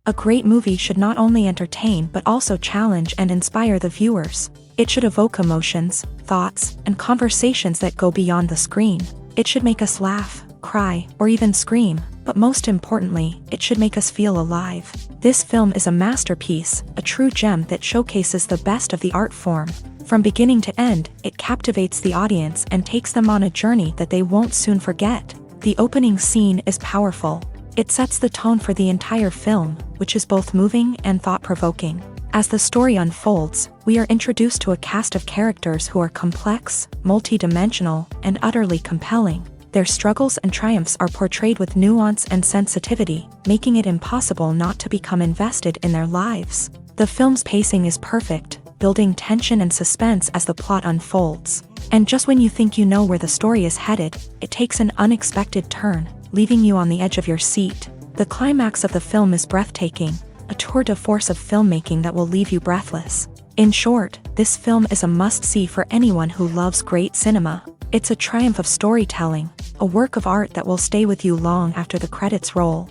A great movie should not only entertain but also challenge and inspire the viewers. It should evoke emotions, thoughts, and conversations that go beyond the screen. It should make us laugh, cry, or even scream, but most importantly, it should make us feel alive. This film is a masterpiece, a true gem that showcases the best of the art form. From beginning to end, it captivates the audience and takes them on a journey that they won't soon forget. The opening scene is powerful. It sets the tone for the entire film, which is both moving and thought-provoking. As the story unfolds, we are introduced to a cast of characters who are complex, multi-dimensional, and utterly compelling. Their struggles and triumphs are portrayed with nuance and sensitivity, making it impossible not to become invested in their lives. The film's pacing is perfect, building tension and suspense as the plot unfolds. And just when you think you know where the story is headed, it takes an unexpected turn, leaving you on the edge of your seat. The climax of the film is breathtaking, a tour de force of filmmaking that will leave you breathless. In short, this film is a must-see for anyone who loves great cinema. It's a triumph of storytelling, a work of art that will stay with you long after the credits roll.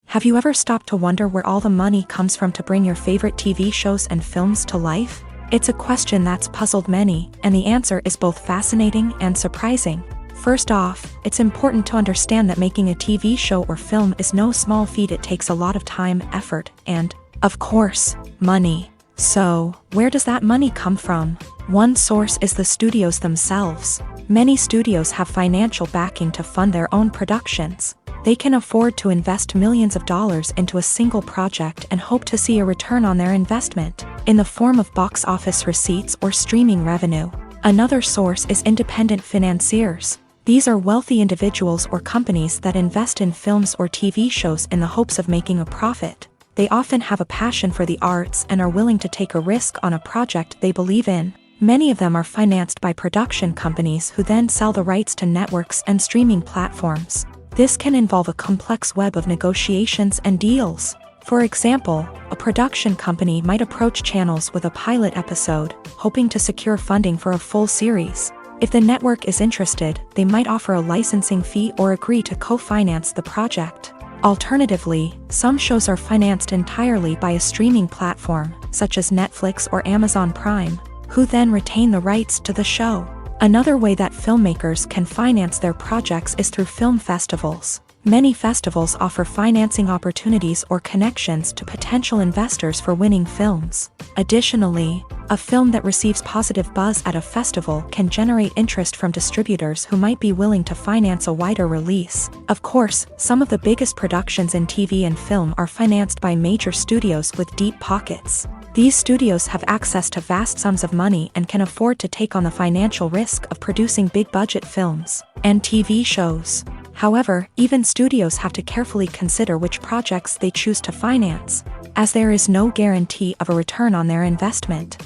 Have you ever stopped to wonder where all the money comes from to bring your favorite TV shows and films to life? It's a question that's puzzled many, and the answer is both fascinating and surprising. First off, it's important to understand that making a TV show or film is no small feat. It takes a lot of time, effort, and, of course, money. So, where does that money come from? One source is the studios themselves. Many studios have financial backing to fund their own productions. They can afford to invest millions of dollars into a single project and hope to see a return on their investment, in the form of box office receipts or streaming revenue. Another source is independent financiers. These are wealthy individuals or companies that invest in films or TV shows in the hopes of making a profit. They often have a passion for the arts and are willing to take a risk on a project they believe in. Many of them are financed by production companies who then sell the rights to networks and streaming platforms. This can involve a complex web of negotiations and deals. For example, a production company might approach channels with a pilot episode, hoping to secure funding for a full series. If the network is interested, they might offer a licensing fee or agree to co-finance the project. Alternatively, some shows are financed entirely by a streaming platform, such as Netflix or Amazon Prime, who then retain the rights to the show. Another way that filmmakers can finance their projects is through film festivals. Many festivals offer financing opportunities or connections to potential investors for winning films. Additionally, a film that receives positive buzz at a festival can generate interest from distributors who might be willing to finance a wider release. Of course, some of the biggest productions in TV and film are financed by major studios with deep pockets. These studios have access to vast sums of money and can afford to take on the financial risk of producing big-budget films and TV shows. However, even studios have to carefully consider which projects they choose to finance, as there is no guarantee of a return on their investment.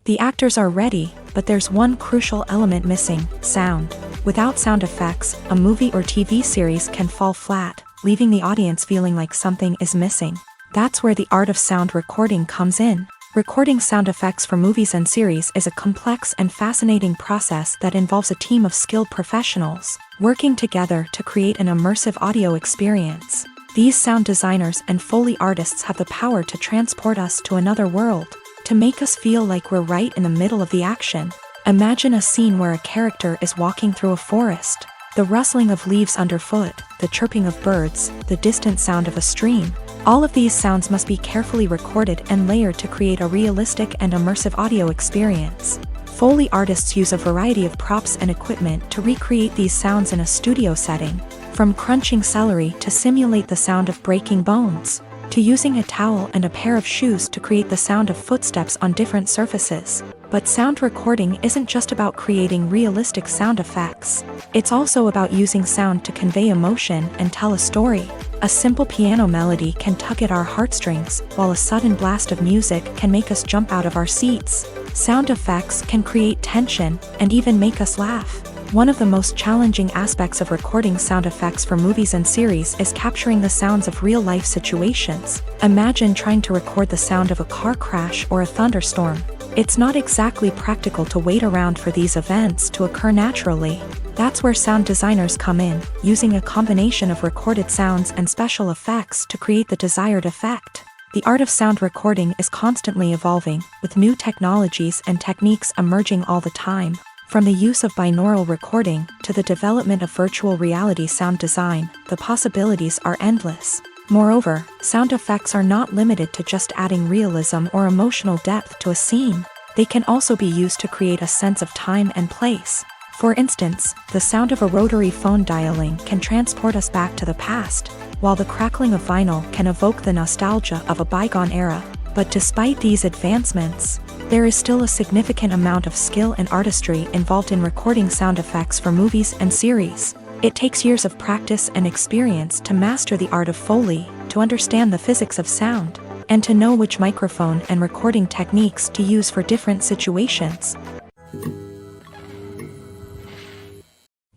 The actors are ready, but there's one crucial element missing: sound. Without sound effects, a movie or TV series can fall flat, leaving the audience feeling like something is missing. That's where the art of sound recording comes in. Recording sound effects for movies and series is a complex and fascinating process that involves a team of skilled professionals working together to create an immersive audio experience. These sound designers and Foley artists have the power to transport us to another world, to make us feel like we're right in the middle of the action. Imagine a scene where a character is walking through a forest. The rustling of leaves underfoot, the chirping of birds, the distant sound of a stream. All of these sounds must be carefully recorded and layered to create a realistic and immersive audio experience. Foley artists use a variety of props and equipment to recreate these sounds in a studio setting, from crunching celery to simulate the sound of breaking bones, to using a towel and a pair of shoes to create the sound of footsteps on different surfaces. But sound recording isn't just about creating realistic sound effects. It's also about using sound to convey emotion and tell a story. A simple piano melody can tug at our heartstrings, while a sudden blast of music can make us jump out of our seats. Sound effects can create tension and even make us laugh. One of the most challenging aspects of recording sound effects for movies and series is capturing the sounds of real-life situations. Imagine trying to record the sound of a car crash or a thunderstorm. It's not exactly practical to wait around for these events to occur naturally. That's where sound designers come in, using a combination of recorded sounds and special effects to create the desired effect. The art of sound recording is constantly evolving, with new technologies and techniques emerging all the time. From the use of binaural recording to the development of virtual reality sound design, the possibilities are endless. Moreover, sound effects are not limited to just adding realism or emotional depth to a scene. They can also be used to create a sense of time and place. For instance, the sound of a rotary phone dialing can transport us back to the past, while the crackling of vinyl can evoke the nostalgia of a bygone era. But despite these advancements, there is still a significant amount of skill and artistry involved in recording sound effects for movies and series. It takes years of practice and experience to master the art of Foley, to understand the physics of sound, and to know which microphone and recording techniques to use for different situations.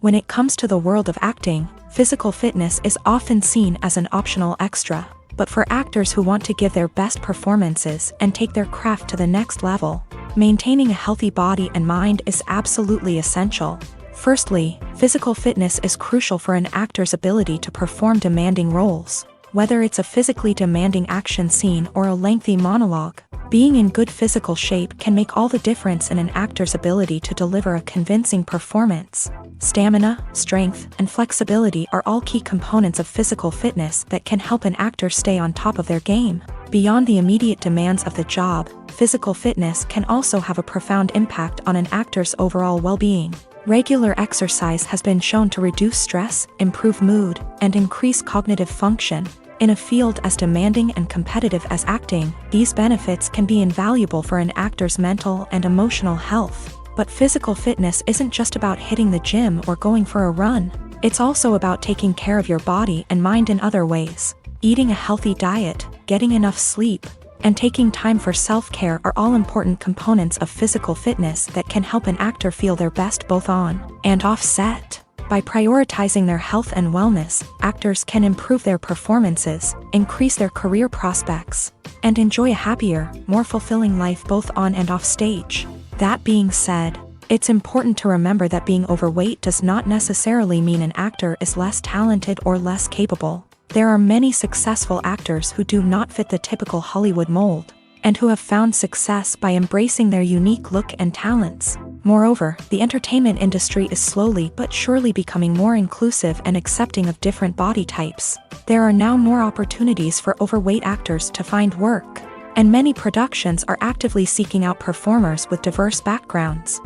When it comes to the world of acting, physical fitness is often seen as an optional extra. But for actors who want to give their best performances and take their craft to the next level, maintaining a healthy body and mind is absolutely essential. Firstly, physical fitness is crucial for an actor's ability to perform demanding roles. Whether it's a physically demanding action scene or a lengthy monologue, being in good physical shape can make all the difference in an actor's ability to deliver a convincing performance. Stamina, strength, and flexibility are all key components of physical fitness that can help an actor stay on top of their game. Beyond the immediate demands of the job, physical fitness can also have a profound impact on an actor's overall well-being. Regular exercise has been shown to reduce stress, improve mood, and increase cognitive function. In a field as demanding and competitive as acting, these benefits can be invaluable for an actor's mental and emotional health. But physical fitness isn't just about hitting the gym or going for a run. It's also about taking care of your body and mind in other ways. Eating a healthy diet, getting enough sleep, and taking time for self-care are all important components of physical fitness that can help an actor feel their best both on and off set. By prioritizing their health and wellness, actors can improve their performances, increase their career prospects, and enjoy a happier, more fulfilling life both on and off stage. That being said, it's important to remember that being overweight does not necessarily mean an actor is less talented or less capable. There are many successful actors who do not fit the typical Hollywood mold, and who have found success by embracing their unique look and talents. Moreover, the entertainment industry is slowly but surely becoming more inclusive and accepting of different body types. There are now more opportunities for overweight actors to find work, and many productions are actively seeking out performers with diverse backgrounds.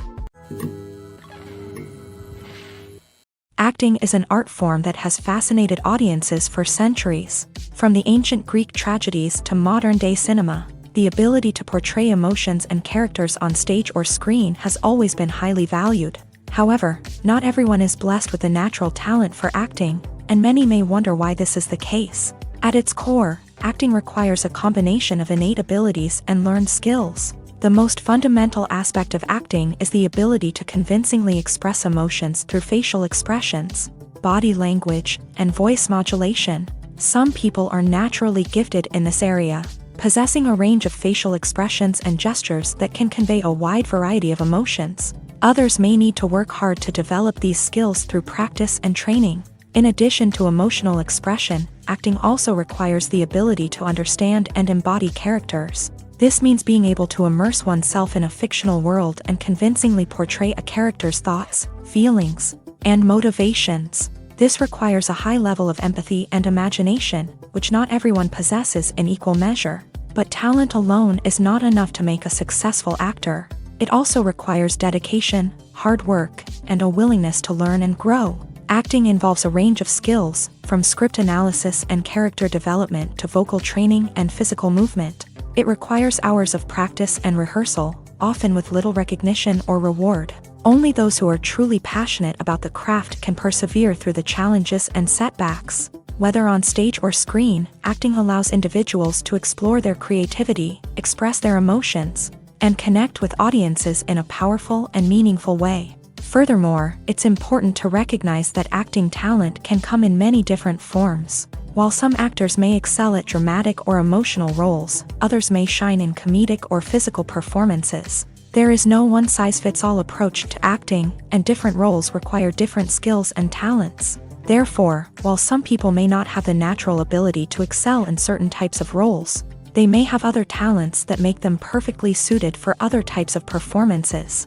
Acting is an art form that has fascinated audiences for centuries. From the ancient Greek tragedies to modern-day cinema, the ability to portray emotions and characters on stage or screen has always been highly valued. However, not everyone is blessed with a natural talent for acting, and many may wonder why this is the case. At its core, acting requires a combination of innate abilities and learned skills. The most fundamental aspect of acting is the ability to convincingly express emotions through facial expressions, body language, and voice modulation. Some people are naturally gifted in this area, possessing a range of facial expressions and gestures that can convey a wide variety of emotions. Others may need to work hard to develop these skills through practice and training. In addition to emotional expression, acting also requires the ability to understand and embody characters. This means being able to immerse oneself in a fictional world and convincingly portray a character's thoughts, feelings, and motivations. This requires a high level of empathy and imagination, which not everyone possesses in equal measure. But talent alone is not enough to make a successful actor. It also requires dedication, hard work, and a willingness to learn and grow. Acting involves a range of skills, from script analysis and character development to vocal training and physical movement. It requires hours of practice and rehearsal, often with little recognition or reward. Only those who are truly passionate about the craft can persevere through the challenges and setbacks. Whether on stage or screen, acting allows individuals to explore their creativity, express their emotions, and connect with audiences in a powerful and meaningful way. Furthermore, it's important to recognize that acting talent can come in many different forms. While some actors may excel at dramatic or emotional roles, others may shine in comedic or physical performances. There is no one-size-fits-all approach to acting, and different roles require different skills and talents. Therefore, while some people may not have the natural ability to excel in certain types of roles, they may have other talents that make them perfectly suited for other types of performances.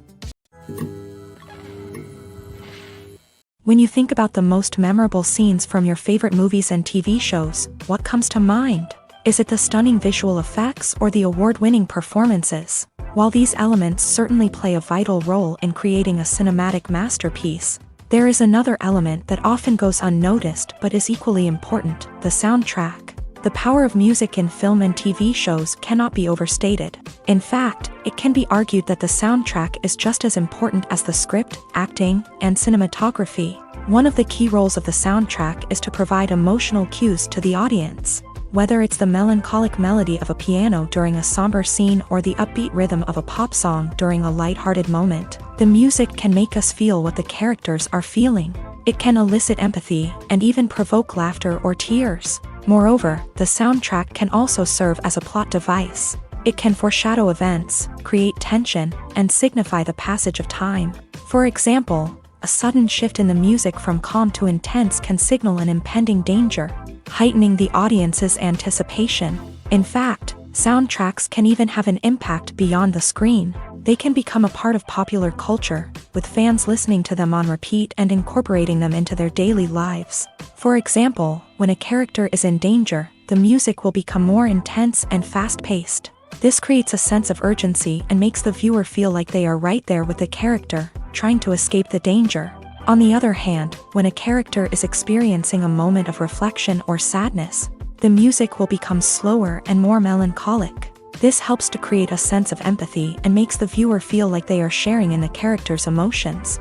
When you think about the most memorable scenes from your favorite movies and TV shows, what comes to mind? Is it the stunning visual effects or the award-winning performances? While these elements certainly play a vital role in creating a cinematic masterpiece, there is another element that often goes unnoticed but is equally important: the soundtrack. The power of music in film and TV shows cannot be overstated. In fact, it can be argued that the soundtrack is just as important as the script, acting, and cinematography. One of the key roles of the soundtrack is to provide emotional cues to the audience. Whether it's the melancholic melody of a piano during a somber scene or the upbeat rhythm of a pop song during a light-hearted moment, the music can make us feel what the characters are feeling. It can elicit empathy and even provoke laughter or tears. Moreover, the soundtrack can also serve as a plot device. It can foreshadow events, create tension, and signify the passage of time. For example, a sudden shift in the music from calm to intense can signal an impending danger, heightening the audience's anticipation. In fact, soundtracks can even have an impact beyond the screen. They can become a part of popular culture, with fans listening to them on repeat and incorporating them into their daily lives. For example, when a character is in danger, the music will become more intense and fast-paced. This creates a sense of urgency and makes the viewer feel like they are right there with the character, trying to escape the danger. On the other hand, when a character is experiencing a moment of reflection or sadness, the music will become slower and more melancholic. This helps to create a sense of empathy and makes the viewer feel like they are sharing in the character's emotions.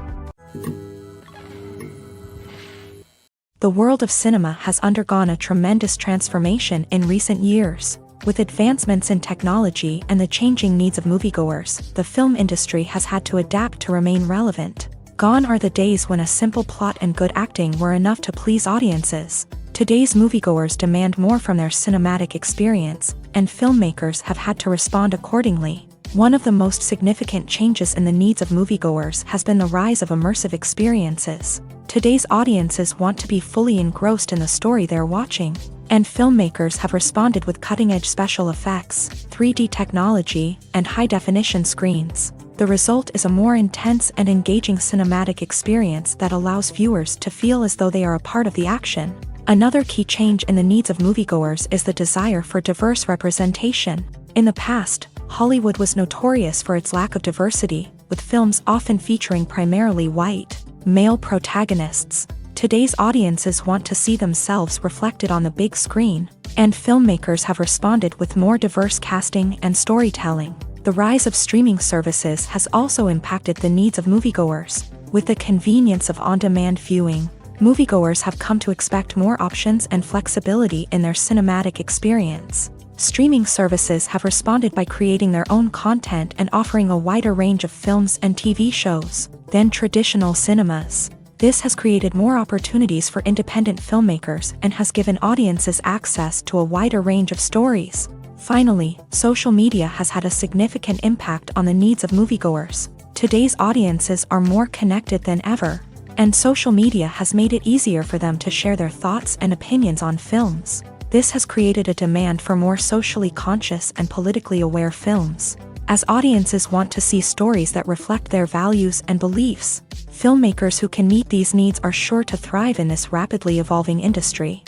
The world of cinema has undergone a tremendous transformation in recent years. With advancements in technology and the changing needs of moviegoers, the film industry has had to adapt to remain relevant. Gone are the days when a simple plot and good acting were enough to please audiences. Today's moviegoers demand more from their cinematic experience, and filmmakers have had to respond accordingly. One of the most significant changes in the needs of moviegoers has been the rise of immersive experiences. Today's audiences want to be fully engrossed in the story they're watching, and filmmakers have responded with cutting-edge special effects, 3D technology, and high-definition screens. The result is a more intense and engaging cinematic experience that allows viewers to feel as though they are a part of the action. Another key change in the needs of moviegoers is the desire for diverse representation. In the past, Hollywood was notorious for its lack of diversity, with films often featuring primarily white, male protagonists. Today's audiences want to see themselves reflected on the big screen, and filmmakers have responded with more diverse casting and storytelling. The rise of streaming services has also impacted the needs of moviegoers. With the convenience of on-demand viewing, moviegoers have come to expect more options and flexibility in their cinematic experience. Streaming services have responded by creating their own content and offering a wider range of films and TV shows than traditional cinemas. This has created more opportunities for independent filmmakers and has given audiences access to a wider range of stories. Finally, social media has had a significant impact on the needs of moviegoers. Today's audiences are more connected than ever, and social media has made it easier for them to share their thoughts and opinions on films. This has created a demand for more socially conscious and politically aware films. As audiences want to see stories that reflect their values and beliefs, filmmakers who can meet these needs are sure to thrive in this rapidly evolving industry.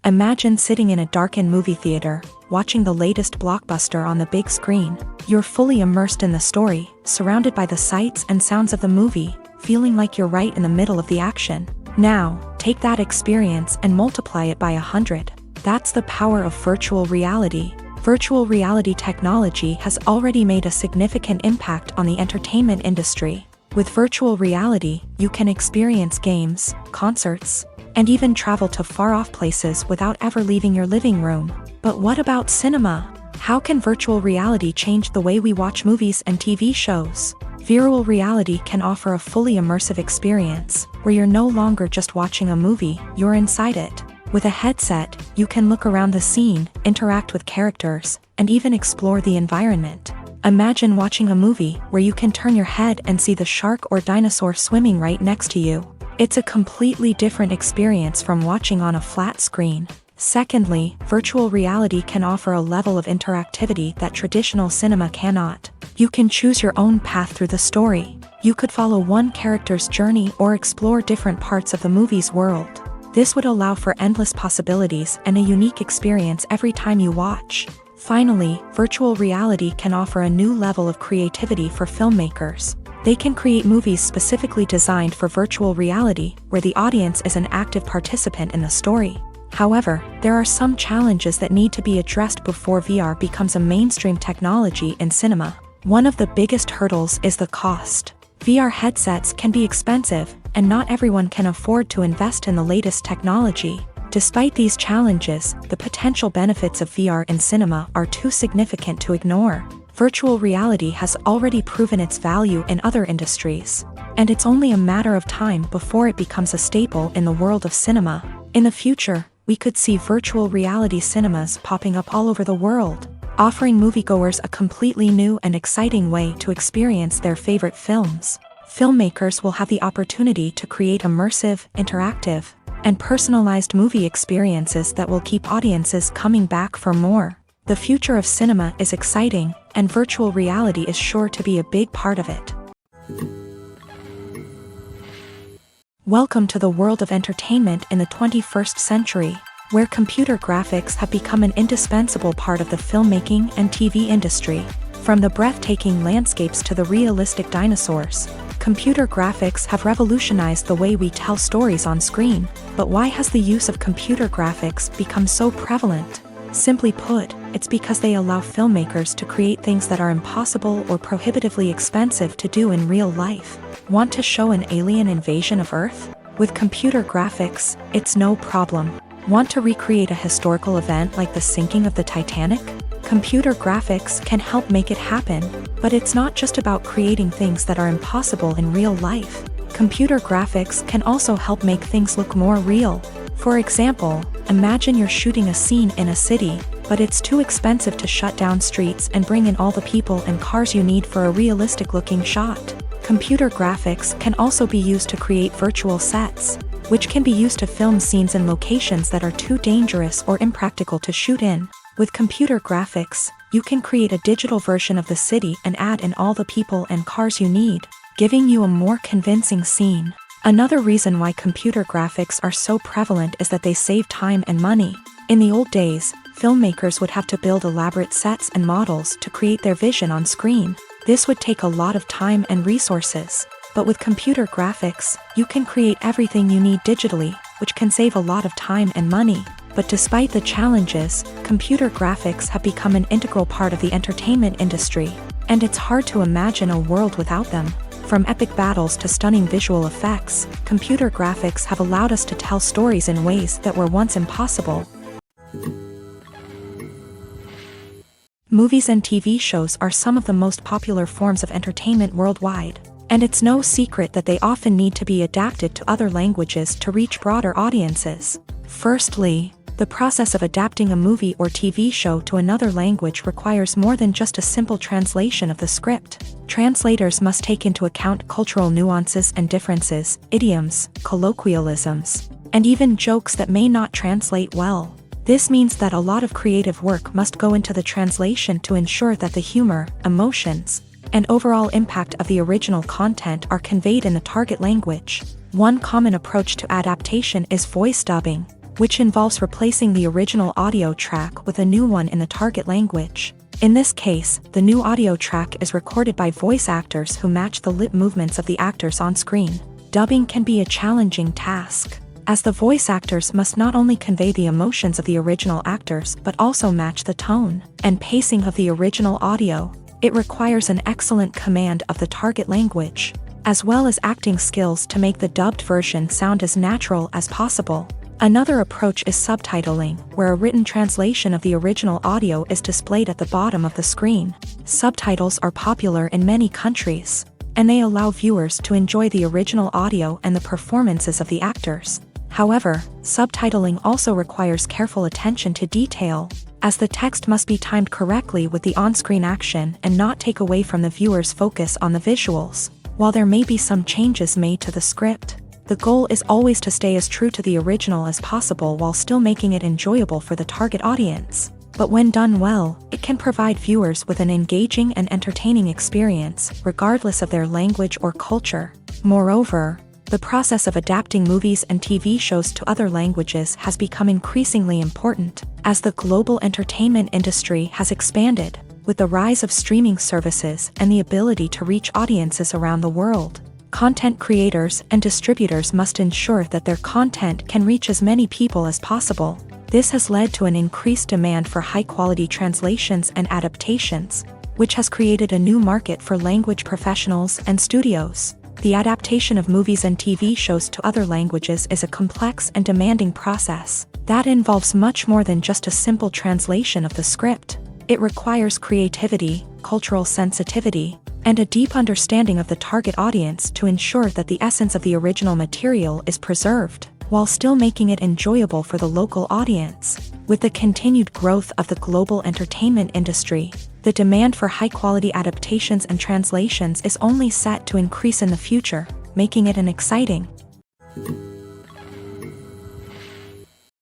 Imagine sitting in a darkened movie theater, watching the latest blockbuster on the big screen. You're fully immersed in the story, surrounded by the sights and sounds of the movie, feeling like you're right in the middle of the action. Now, take that experience and multiply it by 100. That's the power of virtual reality. Virtual reality technology has already made a significant impact on the entertainment industry. With virtual reality, you can experience games, concerts, and even travel to far-off places without ever leaving your living room. But what about cinema? How can virtual reality change the way we watch movies and TV shows? Virtual reality can offer a fully immersive experience, where you're no longer just watching a movie, you're inside it. With a headset, you can look around the scene, interact with characters, and even explore the environment. Imagine watching a movie where you can turn your head and see the shark or dinosaur swimming right next to you. It's a completely different experience from watching on a flat screen. Secondly, virtual reality can offer a level of interactivity that traditional cinema cannot. You can choose your own path through the story. You could follow one character's journey or explore different parts of the movie's world. This would allow for endless possibilities and a unique experience every time you watch. Finally, virtual reality can offer a new level of creativity for filmmakers. They can create movies specifically designed for virtual reality, where the audience is an active participant in the story. However, there are some challenges that need to be addressed before VR becomes a mainstream technology in cinema. One of the biggest hurdles is the cost. VR headsets can be expensive, and not everyone can afford to invest in the latest technology. Despite these challenges, the potential benefits of VR in cinema are too significant to ignore. Virtual reality has already proven its value in other industries, and it's only a matter of time before it becomes a staple in the world of cinema. In the future, we could see virtual reality cinemas popping up all over the world, offering moviegoers a completely new and exciting way to experience their favorite films. Filmmakers will have the opportunity to create immersive, interactive, and personalized movie experiences that will keep audiences coming back for more. The future of cinema is exciting, and virtual reality is sure to be a big part of it. Welcome to the world of entertainment in the 21st century, where computer graphics have become an indispensable part of the filmmaking and TV industry. From the breathtaking landscapes to the realistic dinosaurs, computer graphics have revolutionized the way we tell stories on screen. But why has the use of computer graphics become so prevalent? Simply put, it's because they allow filmmakers to create things that are impossible or prohibitively expensive to do in real life. Want to show an alien invasion of Earth? With computer graphics, it's no problem. Want to recreate a historical event like the sinking of the Titanic? Computer graphics can help make it happen, but it's not just about creating things that are impossible in real life. Computer graphics can also help make things look more real. For example, imagine you're shooting a scene in a city, but it's too expensive to shut down streets and bring in all the people and cars you need for a realistic-looking shot. Computer graphics can also be used to create virtual sets, which can be used to film scenes in locations that are too dangerous or impractical to shoot in. With computer graphics, you can create a digital version of the city and add in all the people and cars you need, giving you a more convincing scene. Another reason why computer graphics are so prevalent is that they save time and money. In the old days, filmmakers would have to build elaborate sets and models to create their vision on screen. This would take a lot of time and resources. But with computer graphics, you can create everything you need digitally, which can save a lot of time and money. But despite the challenges, computer graphics have become an integral part of the entertainment industry, and it's hard to imagine a world without them. From epic battles to stunning visual effects, computer graphics have allowed us to tell stories in ways that were once impossible. Movies and TV shows are some of the most popular forms of entertainment worldwide, and it's no secret that they often need to be adapted to other languages to reach broader audiences. Firstly, the process of adapting a movie or TV show to another language requires more than just a simple translation of the script. Translators must take into account cultural nuances and differences, idioms, colloquialisms, and even jokes that may not translate well. This means that a lot of creative work must go into the translation to ensure that the humor, emotions, and overall impact of the original content are conveyed in the target language. One common approach to adaptation is voice dubbing, which involves replacing the original audio track with a new one in the target language. In this case, the new audio track is recorded by voice actors who match the lip movements of the actors on screen. Dubbing can be a challenging task, as the voice actors must not only convey the emotions of the original actors but also match the tone and pacing of the original audio. It requires an excellent command of the target language, as well as acting skills to make the dubbed version sound as natural as possible. Another approach is subtitling, where a written translation of the original audio is displayed at the bottom of the screen. Subtitles are popular in many countries, and they allow viewers to enjoy the original audio and the performances of the actors. However, subtitling also requires careful attention to detail, as the text must be timed correctly with the on-screen action and not take away from the viewer's focus on the visuals. While there may be some changes made to the script, the goal is always to stay as true to the original as possible while still making it enjoyable for the target audience. But when done well, it can provide viewers with an engaging and entertaining experience, regardless of their language or culture. Moreover, the process of adapting movies and TV shows to other languages has become increasingly important, as the global entertainment industry has expanded, with the rise of streaming services and the ability to reach audiences around the world. Content creators and distributors must ensure that their content can reach as many people as possible. This has led to an increased demand for high-quality translations and adaptations, which has created a new market for language professionals and studios. The adaptation of movies and TV shows to other languages is a complex and demanding process that involves much more than just a simple translation of the script. It requires creativity, cultural sensitivity, and a deep understanding of the target audience to ensure that the essence of the original material is preserved, while still making it enjoyable for the local audience. With the continued growth of the global entertainment industry, the demand for high-quality adaptations and translations is only set to increase in the future, making it an exciting.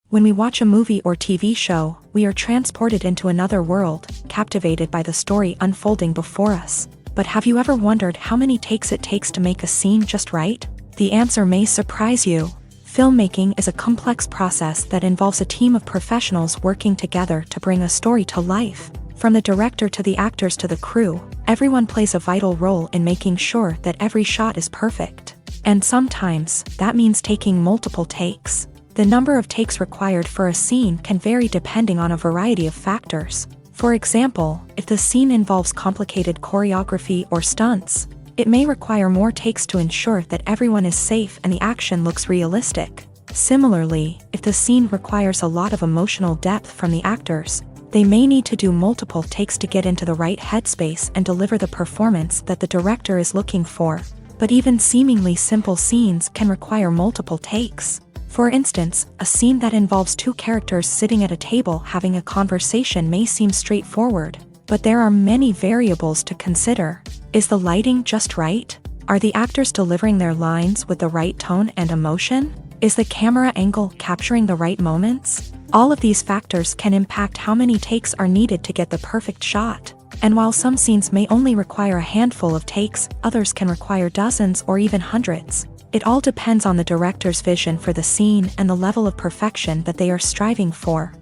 When we watch a movie or TV show, we are transported into another world, captivated by the story unfolding before us. But have you ever wondered how many takes it takes to make a scene just right? The answer may surprise you. Filmmaking is a complex process that involves a team of professionals working together to bring a story to life. From the director to the actors to the crew, everyone plays a vital role in making sure that every shot is perfect. And sometimes, that means taking multiple takes. The number of takes required for a scene can vary depending on a variety of factors. For example, if the scene involves complicated choreography or stunts, it may require more takes to ensure that everyone is safe and the action looks realistic. Similarly, if the scene requires a lot of emotional depth from the actors, they may need to do multiple takes to get into the right headspace and deliver the performance that the director is looking for. But even seemingly simple scenes can require multiple takes. For instance, a scene that involves two characters sitting at a table having a conversation may seem straightforward, but there are many variables to consider. Is the lighting just right? Are the actors delivering their lines with the right tone and emotion? Is the camera angle capturing the right moments? All of these factors can impact how many takes are needed to get the perfect shot. And while some scenes may only require a handful of takes, others can require dozens or even hundreds. It all depends on the director's vision for the scene and the level of perfection that they are striving for.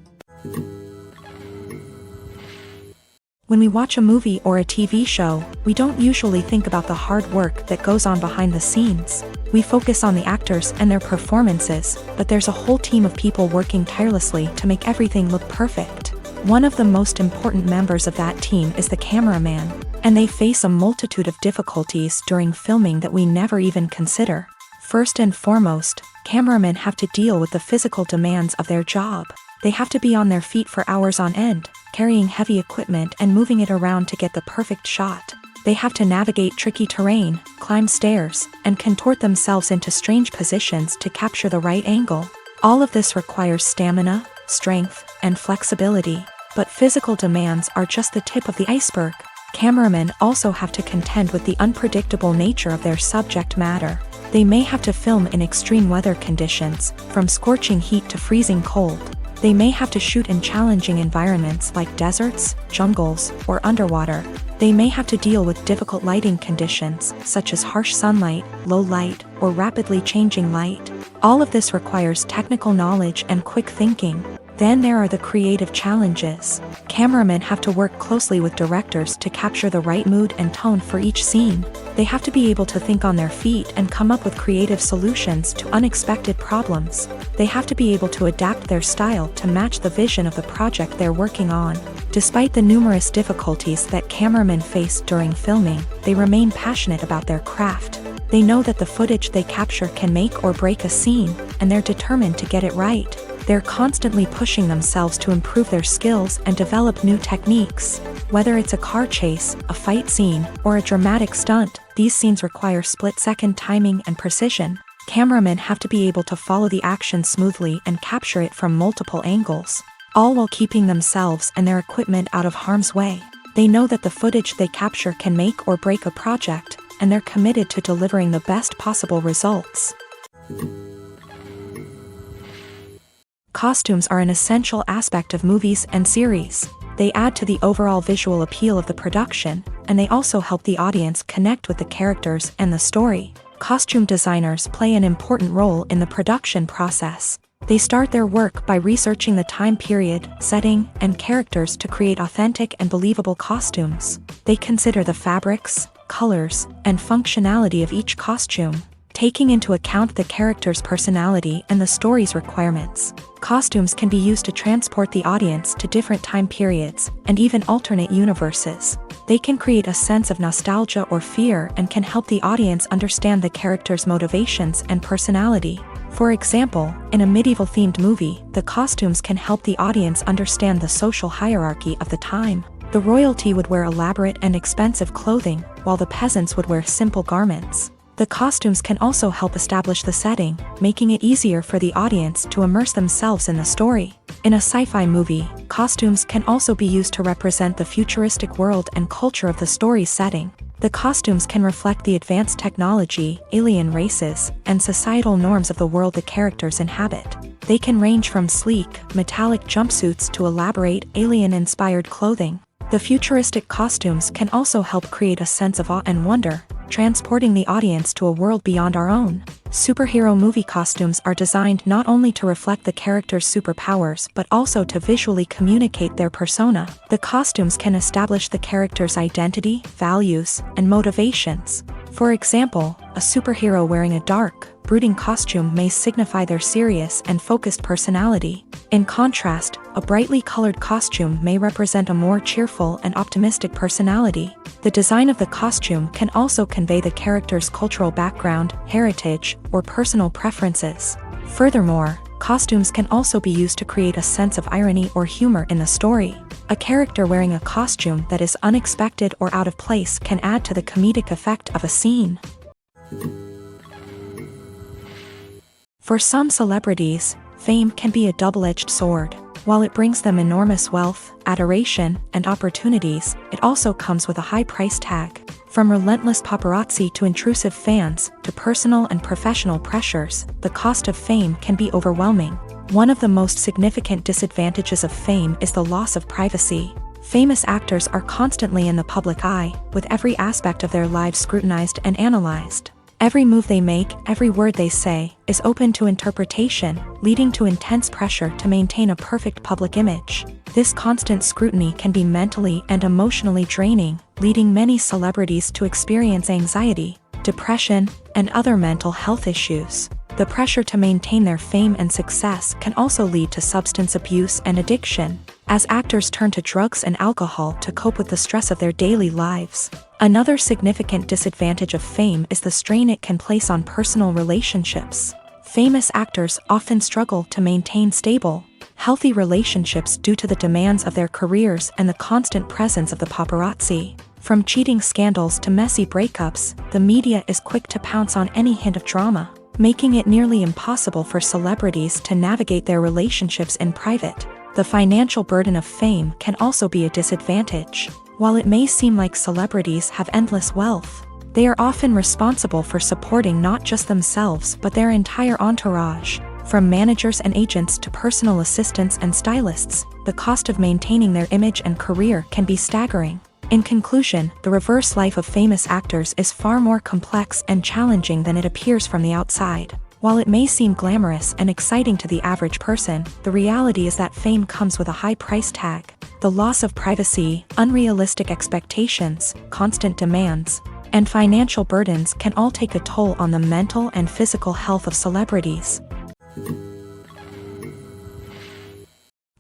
When we watch a movie or a TV show, we don't usually think about the hard work that goes on behind the scenes. We focus on the actors and their performances, but there's a whole team of people working tirelessly to make everything look perfect. One of the most important members of that team is the cameraman, and they face a multitude of difficulties during filming that we never even consider. First and foremost, cameramen have to deal with the physical demands of their job. They have to be on their feet for hours on end, carrying heavy equipment and moving it around to get the perfect shot. They have to navigate tricky terrain, climb stairs, and contort themselves into strange positions to capture the right angle. All of this requires stamina, strength, and flexibility. But physical demands are just the tip of the iceberg. Cameramen also have to contend with the unpredictable nature of their subject matter. They may have to film in extreme weather conditions, from scorching heat to freezing cold. They may have to shoot in challenging environments like deserts, jungles, or underwater. They may have to deal with difficult lighting conditions, such as harsh sunlight, low light, or rapidly changing light. All of this requires technical knowledge and quick thinking. Then there are the creative challenges. Cameramen have to work closely with directors to capture the right mood and tone for each scene. They have to be able to think on their feet and come up with creative solutions to unexpected problems. They have to be able to adapt their style to match the vision of the project they're working on. Despite the numerous difficulties that cameramen face during filming, they remain passionate about their craft. They know that the footage they capture can make or break a scene, and they're determined to get it right. They're constantly pushing themselves to improve their skills and develop new techniques. Whether it's a car chase, a fight scene, or a dramatic stunt, these scenes require split-second timing and precision. Cameramen have to be able to follow the action smoothly and capture it from multiple angles, all while keeping themselves and their equipment out of harm's way. They know that the footage they capture can make or break a project, and they're committed to delivering the best possible results. Costumes are an essential aspect of movies and series. They add to the overall visual appeal of the production, and they also help the audience connect with the characters and the story. Costume designers play an important role in the production process. They start their work by researching the time period, setting, and characters to create authentic and believable costumes. They consider the fabrics, colors, and functionality of each costume, taking into account the character's personality and the story's requirements. Costumes can be used to transport the audience to different time periods and even alternate universes. They can create a sense of nostalgia or fear and can help the audience understand the character's motivations and personality. For example, in a medieval-themed movie, the costumes can help the audience understand the social hierarchy of the time. The royalty would wear elaborate and expensive clothing, while the peasants would wear simple garments. The costumes can also help establish the setting, making it easier for the audience to immerse themselves in the story. In a sci-fi movie, costumes can also be used to represent the futuristic world and culture of the story's setting. The costumes can reflect the advanced technology, alien races, and societal norms of the world the characters inhabit. They can range from sleek, metallic jumpsuits to elaborate, alien-inspired clothing. The futuristic costumes can also help create a sense of awe and wonder, transporting the audience to a world beyond our own. Superhero movie costumes are designed not only to reflect the character's superpowers but also to visually communicate their persona. The costumes can establish the character's identity, values, and motivations. For example, a superhero wearing a dark, brooding costume may signify their serious and focused personality. In contrast, a brightly colored costume may represent a more cheerful and optimistic personality. The design of the costume can also convey the character's cultural background, heritage, or personal preferences. Furthermore, costumes can also be used to create a sense of irony or humor in the story. A character wearing a costume that is unexpected or out of place can add to the comedic effect of a scene. For some celebrities, fame can be a double-edged sword. While it brings them enormous wealth, adoration, and opportunities, it also comes with a high price tag. From relentless paparazzi to intrusive fans, to personal and professional pressures, the cost of fame can be overwhelming. One of the most significant disadvantages of fame is the loss of privacy. Famous actors are constantly in the public eye, with every aspect of their lives scrutinized and analyzed. Every move they make, every word they say, is open to interpretation, leading to intense pressure to maintain a perfect public image. This constant scrutiny can be mentally and emotionally draining, leading many celebrities to experience anxiety, depression, and other mental health issues. The pressure to maintain their fame and success can also lead to substance abuse and addiction, as actors turn to drugs and alcohol to cope with the stress of their daily lives. Another significant disadvantage of fame is the strain it can place on personal relationships. Famous actors often struggle to maintain stable, healthy relationships due to the demands of their careers and the constant presence of the paparazzi. From cheating scandals to messy breakups, the media is quick to pounce on any hint of drama, making it nearly impossible for celebrities to navigate their relationships in private. The financial burden of fame can also be a disadvantage. While it may seem like celebrities have endless wealth, they are often responsible for supporting not just themselves but their entire entourage. From managers and agents to personal assistants and stylists, the cost of maintaining their image and career can be staggering. In conclusion, the reverse life of famous actors is far more complex and challenging than it appears from the outside. While it may seem glamorous and exciting to the average person, the reality is that fame comes with a high price tag. The loss of privacy, unrealistic expectations, constant demands, and financial burdens can all take a toll on the mental and physical health of celebrities.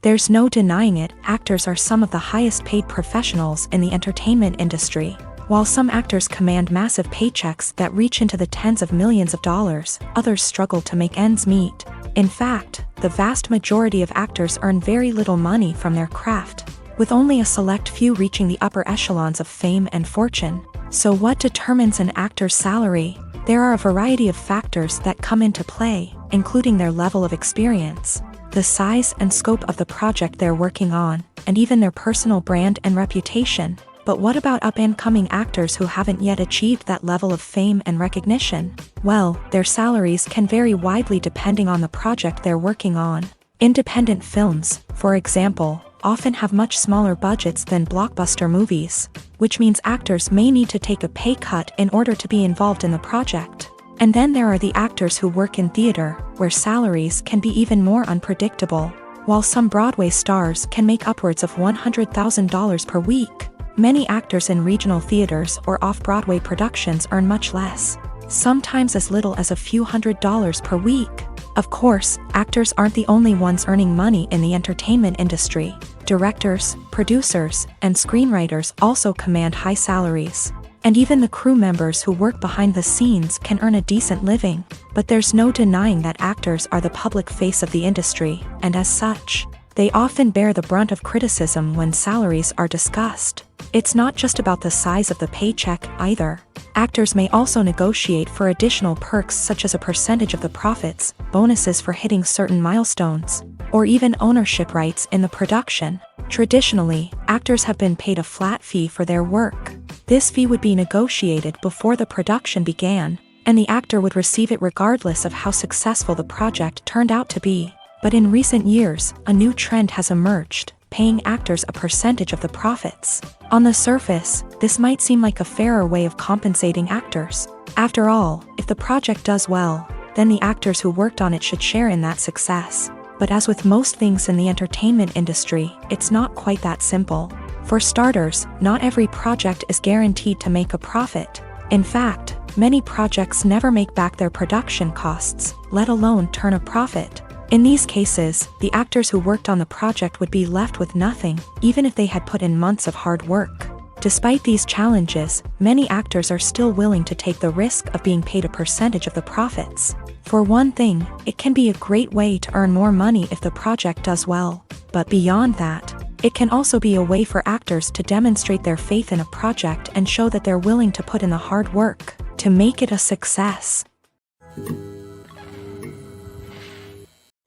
There's no denying it, actors are some of the highest paid professionals in the entertainment industry. While some actors command massive paychecks that reach into the tens of millions of dollars, others struggle to make ends meet. In fact, the vast majority of actors earn very little money from their craft, with only a select few reaching the upper echelons of fame and fortune. So what determines an actor's salary? There are a variety of factors that come into play, including their level of experience, the size and scope of the project they're working on, and even their personal brand and reputation. But what about up-and-coming actors who haven't yet achieved that level of fame and recognition? Well, their salaries can vary widely depending on the project they're working on. Independent films, for example, often have much smaller budgets than blockbuster movies, which means actors may need to take a pay cut in order to be involved in the project. And then there are the actors who work in theater, where salaries can be even more unpredictable. While some Broadway stars can make upwards of $100,000 per week, many actors in regional theaters or off-Broadway productions earn much less, sometimes as little as a few $100s per week. Of course, actors aren't the only ones earning money in the entertainment industry. Directors, producers, and screenwriters also command high salaries. And even the crew members who work behind the scenes can earn a decent living. But there's no denying that actors are the public face of the industry, and as such, they often bear the brunt of criticism when salaries are discussed. It's not just about the size of the paycheck either. Actors may also negotiate for additional perks such as a percentage of the profits, bonuses for hitting certain milestones, or even ownership rights in the production. Traditionally, actors have been paid a flat fee for their work. This fee would be negotiated before the production began, and the actor would receive it regardless of how successful the project turned out to be. But in recent years, a new trend has emerged, paying actors a percentage of the profits. On the surface, this might seem like a fairer way of compensating actors. After all, if the project does well, then the actors who worked on it should share in that success. But as with most things in the entertainment industry, it's not quite that simple. For starters, not every project is guaranteed to make a profit. In fact, many projects never make back their production costs, let alone turn a profit. In these cases, the actors who worked on the project would be left with nothing, even if they had put in months of hard work. Despite these challenges, many actors are still willing to take the risk of being paid a percentage of the profits. For one thing, it can be a great way to earn more money if the project does well. But beyond that, it can also be a way for actors to demonstrate their faith in a project and show that they're willing to put in the hard work to make it a success.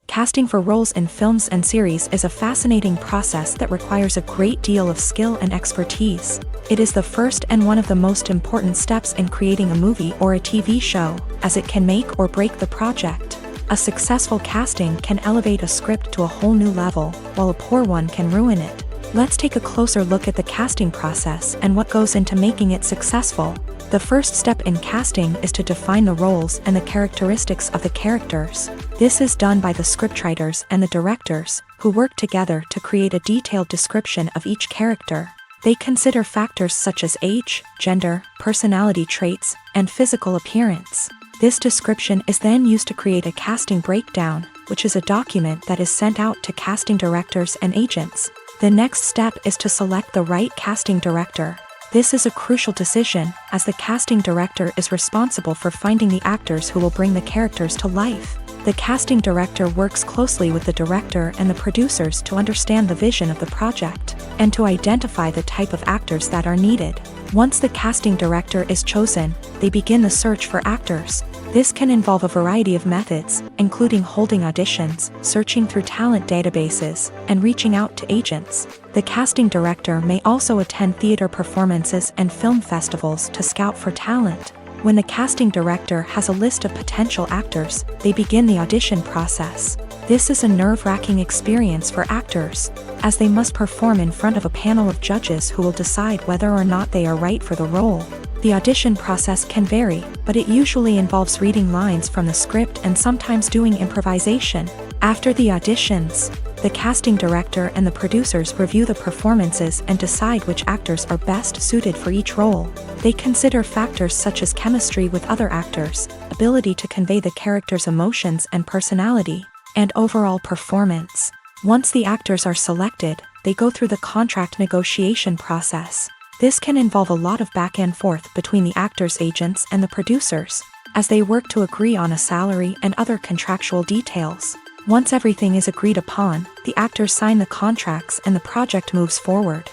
Casting for roles in films and series is a fascinating process that requires a great deal of skill and expertise. It is the first and one of the most important steps in creating a movie or a TV show, as it can make or break the project. A successful casting can elevate a script to a whole new level, while a poor one can ruin it. Let's take a closer look at the casting process and what goes into making it successful. The first step in casting is to define the roles and the characteristics of the characters. This is done by the scriptwriters and the directors, who work together to create a detailed description of each character. They consider factors such as age, gender, personality traits, and physical appearance. This description is then used to create a casting breakdown, which is a document that is sent out to casting directors and agents. The next step is to select the right casting director. This is a crucial decision, as the casting director is responsible for finding the actors who will bring the characters to life. The casting director works closely with the director and the producers to understand the vision of the project, and to identify the type of actors that are needed. Once the casting director is chosen, they begin the search for actors. This can involve a variety of methods, including holding auditions, searching through talent databases, and reaching out to agents. The casting director may also attend theater performances and film festivals to scout for talent. When the casting director has a list of potential actors, they begin the audition process. This is a nerve-wracking experience for actors, as they must perform in front of a panel of judges who will decide whether or not they are right for the role. The audition process can vary, but it usually involves reading lines from the script and sometimes doing improvisation. After the auditions, the casting director and the producers review the performances and decide which actors are best suited for each role. They consider factors such as chemistry with other actors, ability to convey the character's emotions and personality, and overall performance. Once the actors are selected, they go through the contract negotiation process. This can involve a lot of back and forth between the actors' agents and the producers, as they work to agree on a salary and other contractual details. Once everything is agreed upon, the actors sign the contracts and the project moves forward.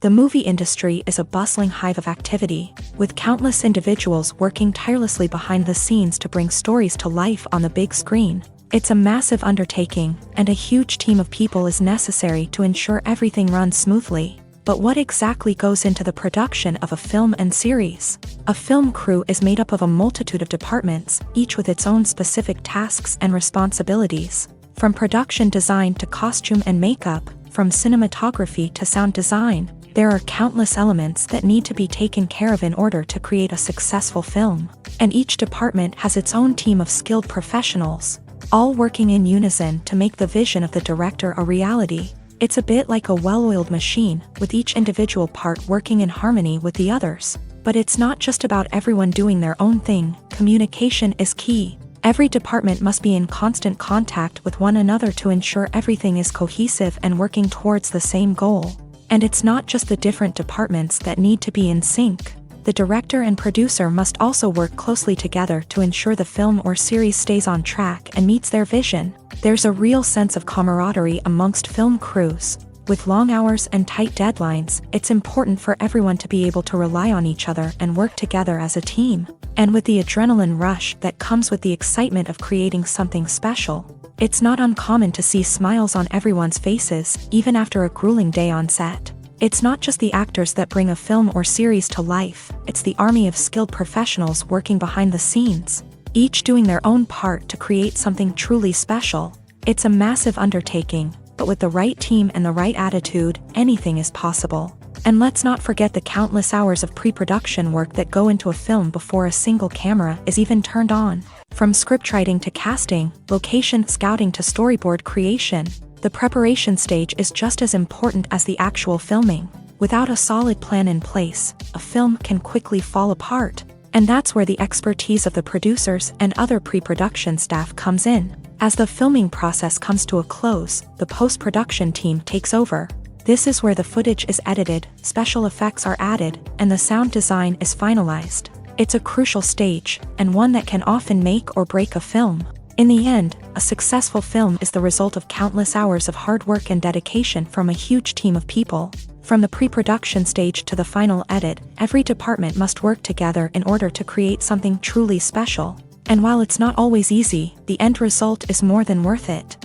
The movie industry is a bustling hive of activity, with countless individuals working tirelessly behind the scenes to bring stories to life on the big screen. It's a massive undertaking, and a huge team of people is necessary to ensure everything runs smoothly. But what exactly goes into the production of a film and series? A film crew is made up of a multitude of departments, each with its own specific tasks and responsibilities. From production design to costume and makeup, from cinematography to sound design, there are countless elements that need to be taken care of in order to create a successful film. And each department has its own team of skilled professionals, all working in unison to make the vision of the director a reality. It's a bit like a well-oiled machine, with each individual part working in harmony with the others. But it's not just about everyone doing their own thing. Communication is key. Every department must be in constant contact with one another to ensure everything is cohesive and working towards the same goal. And it's not just the different departments that need to be in sync. The director and producer must also work closely together to ensure the film or series stays on track and meets their vision. There's a real sense of camaraderie amongst film crews. With long hours and tight deadlines, it's important for everyone to be able to rely on each other and work together as a team. And with the adrenaline rush that comes with the excitement of creating something special, it's not uncommon to see smiles on everyone's faces, even after a grueling day on set. It's not just the actors that bring a film or series to life, it's the army of skilled professionals working behind the scenes, each doing their own part to create something truly special. It's a massive undertaking, but with the right team and the right attitude, anything is possible. And let's not forget the countless hours of pre-production work that go into a film before a single camera is even turned on. From scriptwriting to casting, location scouting to storyboard creation, the preparation stage is just as important as the actual filming. Without a solid plan in place, a film can quickly fall apart. And that's where the expertise of the producers and other pre-production staff comes in. As the filming process comes to a close, the post-production team takes over. This is where the footage is edited, special effects are added, and the sound design is finalized. It's a crucial stage, and one that can often make or break a film. In the end, a successful film is the result of countless hours of hard work and dedication from a huge team of people. From the pre-production stage to the final edit, every department must work together in order to create something truly special. And while it's not always easy, the end result is more than worth it.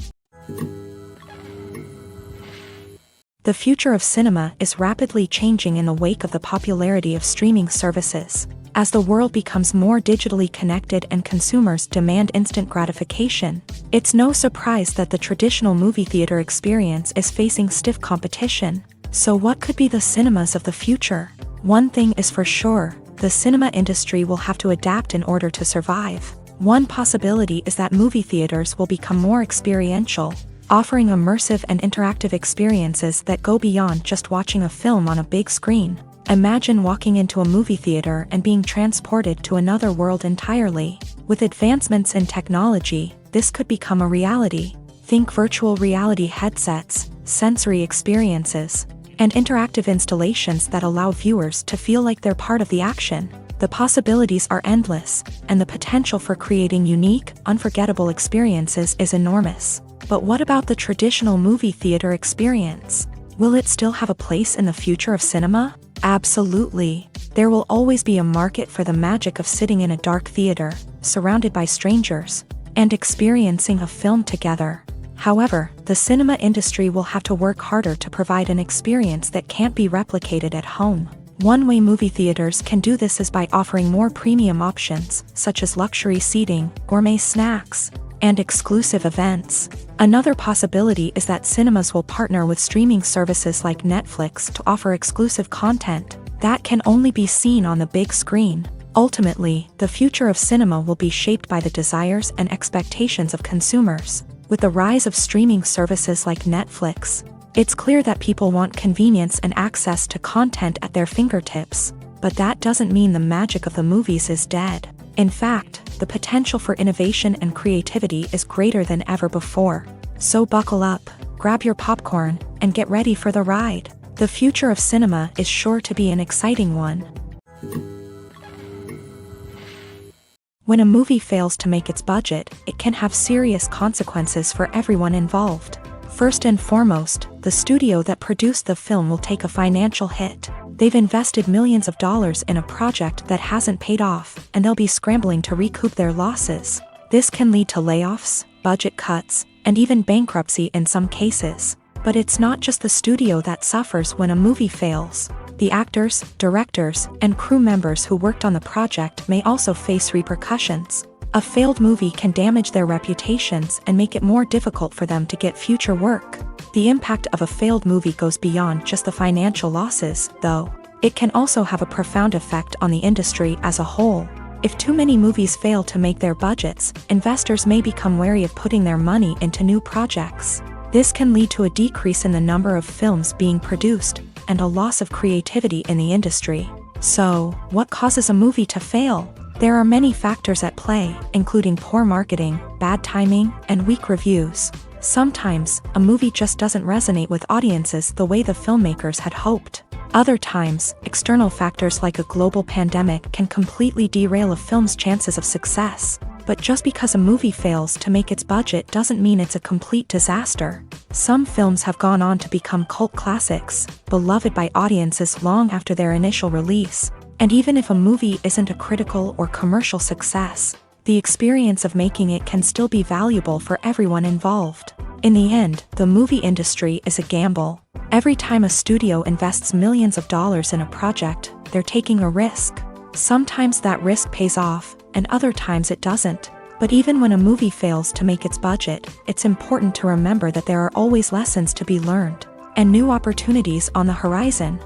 The future of cinema is rapidly changing in the wake of the popularity of streaming services. As the world becomes more digitally connected and consumers demand instant gratification, it's no surprise that the traditional movie theater experience is facing stiff competition. So what could be the cinemas of the future? One thing is for sure, the cinema industry will have to adapt in order to survive. One possibility is that movie theaters will become more experiential, offering immersive and interactive experiences that go beyond just watching a film on a big screen. Imagine walking into a movie theater and being transported to another world entirely. With advancements in technology, this could become a reality. Think virtual reality headsets, sensory experiences, and interactive installations that allow viewers to feel like they're part of the action. The possibilities are endless, and the potential for creating unique, unforgettable experiences is enormous. But what about the traditional movie theater experience? Will it still have a place in the future of cinema? Absolutely. There will always be a market for the magic of sitting in a dark theater, surrounded by strangers, and experiencing a film together. However, the cinema industry will have to work harder to provide an experience that can't be replicated at home. One way movie theaters can do this is by offering more premium options, such as luxury seating, gourmet snacks, and exclusive events. Another possibility is that cinemas will partner with streaming services like Netflix to offer exclusive content that can only be seen on the big screen. Ultimately, the future of cinema will be shaped by the desires and expectations of consumers. With the rise of streaming services like Netflix, it's clear that people want convenience and access to content at their fingertips. But that doesn't mean the magic of the movies is dead. In fact, the potential for innovation and creativity is greater than ever before. So buckle up, grab your popcorn, and get ready for the ride. The future of cinema is sure to be an exciting one. When a movie fails to make its budget, it can have serious consequences for everyone involved. First and foremost, the studio that produced the film will take a financial hit. They've invested millions of dollars in a project that hasn't paid off, and they'll be scrambling to recoup their losses. This can lead to layoffs, budget cuts, and even bankruptcy in some cases. But it's not just the studio that suffers when a movie fails. The actors, directors, and crew members who worked on the project may also face repercussions. A failed movie can damage their reputations and make it more difficult for them to get future work. The impact of a failed movie goes beyond just the financial losses, though. It can also have a profound effect on the industry as a whole. If too many movies fail to make their budgets, investors may become wary of putting their money into new projects. This can lead to a decrease in the number of films being produced, and a loss of creativity in the industry. So, what causes a movie to fail? There are many factors at play, including poor marketing, bad timing, and weak reviews. Sometimes, a movie just doesn't resonate with audiences the way the filmmakers had hoped. Other times, external factors like a global pandemic can completely derail a film's chances of success. But just because a movie fails to make its budget doesn't mean it's a complete disaster. Some films have gone on to become cult classics, beloved by audiences long after their initial release. And even if a movie isn't a critical or commercial success, the experience of making it can still be valuable for everyone involved. In the end, the movie industry is a gamble. Every time a studio invests millions of dollars in a project, they're taking a risk. Sometimes that risk pays off, and other times it doesn't. But even when a movie fails to make its budget, it's important to remember that there are always lessons to be learned, and new opportunities on the horizon.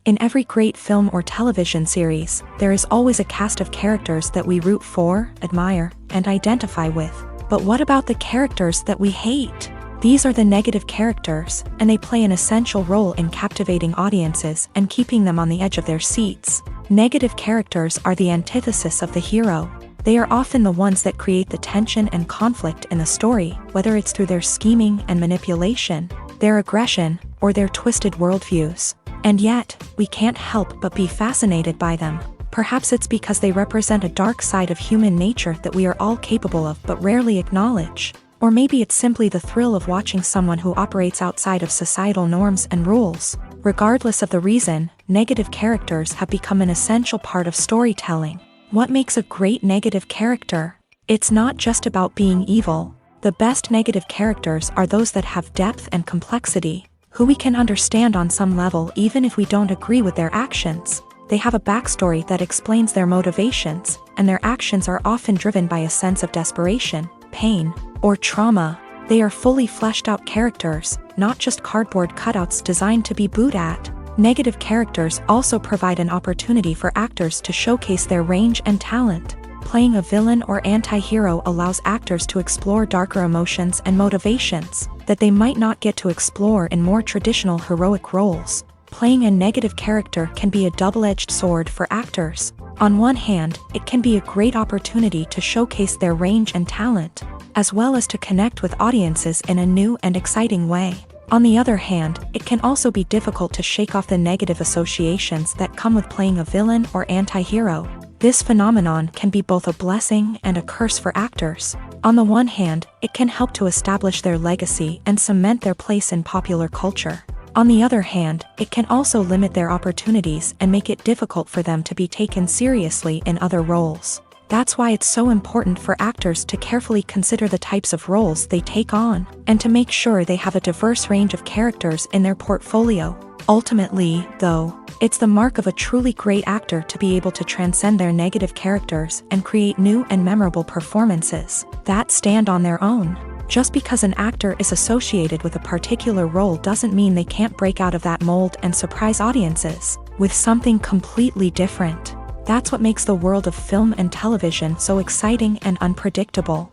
In every great film or television series, there is always a cast of characters that we root for, admire, and identify with. But what about the characters that we hate? These are the negative characters, and they play an essential role in captivating audiences and keeping them on the edge of their seats. Negative characters are the antithesis of the hero. They are often the ones that create the tension and conflict in the story, whether it's through their scheming and manipulation, their aggression, or their twisted worldviews. And yet, we can't help but be fascinated by them. Perhaps it's because they represent a dark side of human nature that we are all capable of but rarely acknowledge. Or maybe it's simply the thrill of watching someone who operates outside of societal norms and rules. Regardless of the reason, negative characters have become an essential part of storytelling. What makes a great negative character? It's not just about being evil. The best negative characters are those that have depth and complexity, who we can understand on some level even if we don't agree with their actions. They have a backstory that explains their motivations, and their actions are often driven by a sense of desperation, pain, or trauma. They are fully fleshed out characters, not just cardboard cutouts designed to be booed at. Negative characters also provide an opportunity for actors to showcase their range and talent. Playing a villain or anti-hero allows actors to explore darker emotions and motivations that they might not get to explore in more traditional heroic roles. Playing a negative character can be a double-edged sword for actors. On one hand, it can be a great opportunity to showcase their range and talent, as well as to connect with audiences in a new and exciting way. On the other hand, it can also be difficult to shake off the negative associations that come with playing a villain or anti-hero. This phenomenon can be both a blessing and a curse for actors. On the one hand, it can help to establish their legacy and cement their place in popular culture. On the other hand, it can also limit their opportunities and make it difficult for them to be taken seriously in other roles. That's why it's so important for actors to carefully consider the types of roles they take on, and to make sure they have a diverse range of characters in their portfolio. Ultimately, though, it's the mark of a truly great actor to be able to transcend their negative characters and create new and memorable performances that stand on their own. Just because an actor is associated with a particular role doesn't mean they can't break out of that mold and surprise audiences with something completely different. That's what makes the world of film and television so exciting and unpredictable.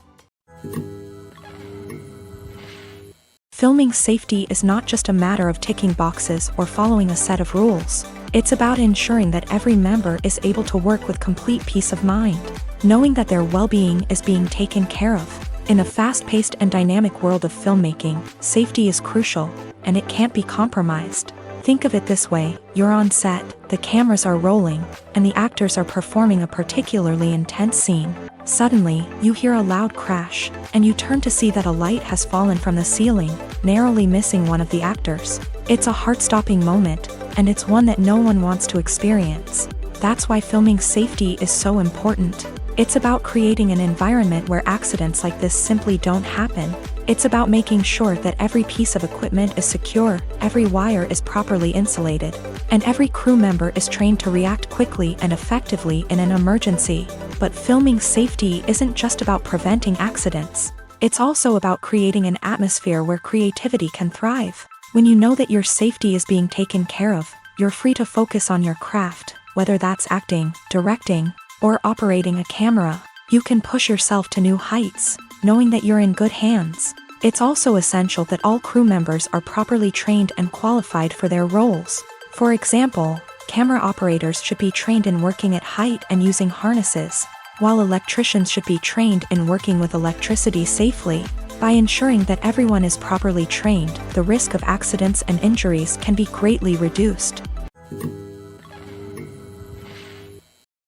Filming safety is not just a matter of ticking boxes or following a set of rules. It's about ensuring that every member is able to work with complete peace of mind, knowing that their well-being is being taken care of. In a fast-paced and dynamic world of filmmaking, safety is crucial, and it can't be compromised. Think of it this way: you're on set, the cameras are rolling, and the actors are performing a particularly intense scene. Suddenly, you hear a loud crash, and you turn to see that a light has fallen from the ceiling, narrowly missing one of the actors. It's a heart-stopping moment, and it's one that no one wants to experience. That's why filming safety is so important. It's about creating an environment where accidents like this simply don't happen. It's about making sure that every piece of equipment is secure, every wire is properly insulated, and every crew member is trained to react quickly and effectively in an emergency. But filming safety isn't just about preventing accidents. It's also about creating an atmosphere where creativity can thrive. When you know that your safety is being taken care of, you're free to focus on your craft, whether that's acting, directing, or operating a camera. You can push yourself to new heights, knowing that you're in good hands. It's also essential that all crew members are properly trained and qualified for their roles. For example, camera operators should be trained in working at height and using harnesses, while electricians should be trained in working with electricity safely. By ensuring that everyone is properly trained, the risk of accidents and injuries can be greatly reduced.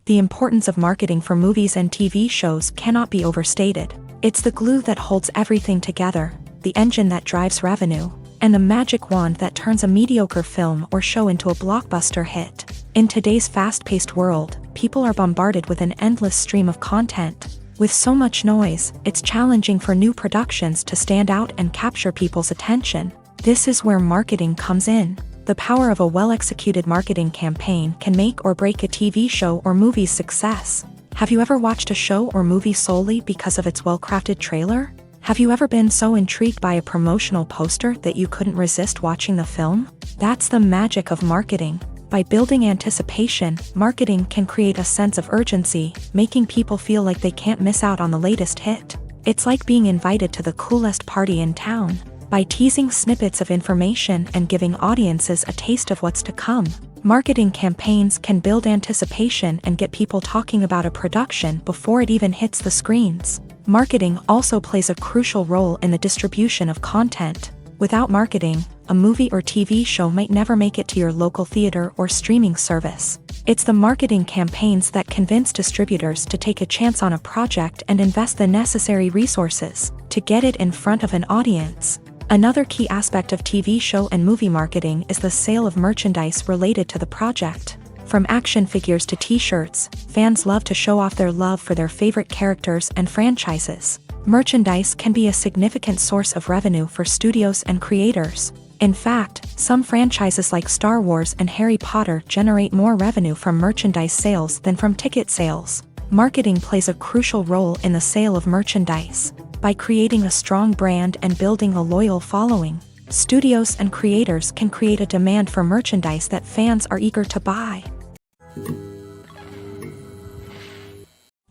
The importance of marketing for movies and TV shows cannot be overstated. It's the glue that holds everything together, the engine that drives revenue, and the magic wand that turns a mediocre film or show into a blockbuster hit. In today's fast-paced world, people are bombarded with an endless stream of content. With so much noise, it's challenging for new productions to stand out and capture people's attention. This is where marketing comes in. The power of a well-executed marketing campaign can make or break a TV show or movie's success. Have you ever watched a show or movie solely because of its well-crafted trailer? Have you ever been so intrigued by a promotional poster that you couldn't resist watching the film? That's the magic of marketing. By building anticipation, marketing can create a sense of urgency, making people feel like they can't miss out on the latest hit. It's like being invited to the coolest party in town. By teasing snippets of information and giving audiences a taste of what's to come, marketing campaigns can build anticipation and get people talking about a production before it even hits the screens. Marketing also plays a crucial role in the distribution of content. Without marketing, a movie or TV show might never make it to your local theater or streaming service. It's the marketing campaigns that convince distributors to take a chance on a project and invest the necessary resources to get it in front of an audience. Another key aspect of TV show and movie marketing is the sale of merchandise related to the project. From action figures to t-shirts, fans love to show off their love for their favorite characters and franchises. Merchandise can be a significant source of revenue for studios and creators. In fact, some franchises like Star Wars and Harry Potter generate more revenue from merchandise sales than from ticket sales. Marketing plays a crucial role in the sale of merchandise. By creating a strong brand and building a loyal following, studios and creators can create a demand for merchandise that fans are eager to buy.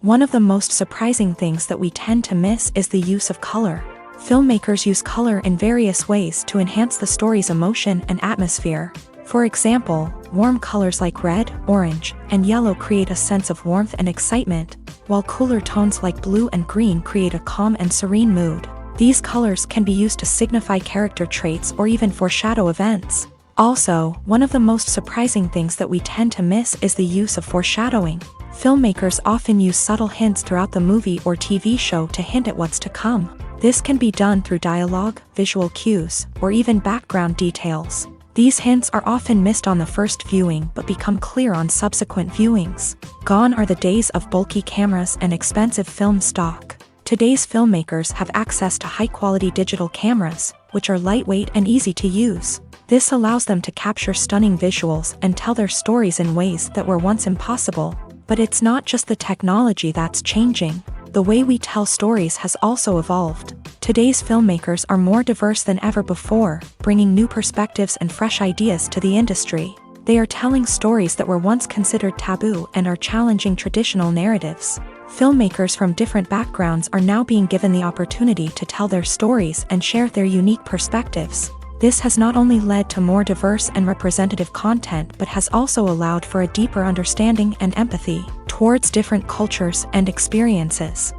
One of the most surprising things that we tend to miss is the use of color. Filmmakers use color in various ways to enhance the story's emotion and atmosphere. For example, warm colors like red, orange, and yellow create a sense of warmth and excitement, while cooler tones like blue and green create a calm and serene mood. These colors can be used to signify character traits or even foreshadow events. Also, one of the most surprising things that we tend to miss is the use of foreshadowing. Filmmakers often use subtle hints throughout the movie or TV show to hint at what's to come. This can be done through dialogue, visual cues, or even background details. These hints are often missed on the first viewing but become clear on subsequent viewings. Gone are the days of bulky cameras and expensive film stock. Today's filmmakers have access to high-quality digital cameras, which are lightweight and easy to use. This allows them to capture stunning visuals and tell their stories in ways that were once impossible. But it's not just the technology that's changing. The way we tell stories has also evolved. Today's filmmakers are more diverse than ever before, bringing new perspectives and fresh ideas to the industry. They are telling stories that were once considered taboo and are challenging traditional narratives. Filmmakers from different backgrounds are now being given the opportunity to tell their stories and share their unique perspectives. This has not only led to more diverse and representative content but has also allowed for a deeper understanding and empathy towards different cultures and experiences.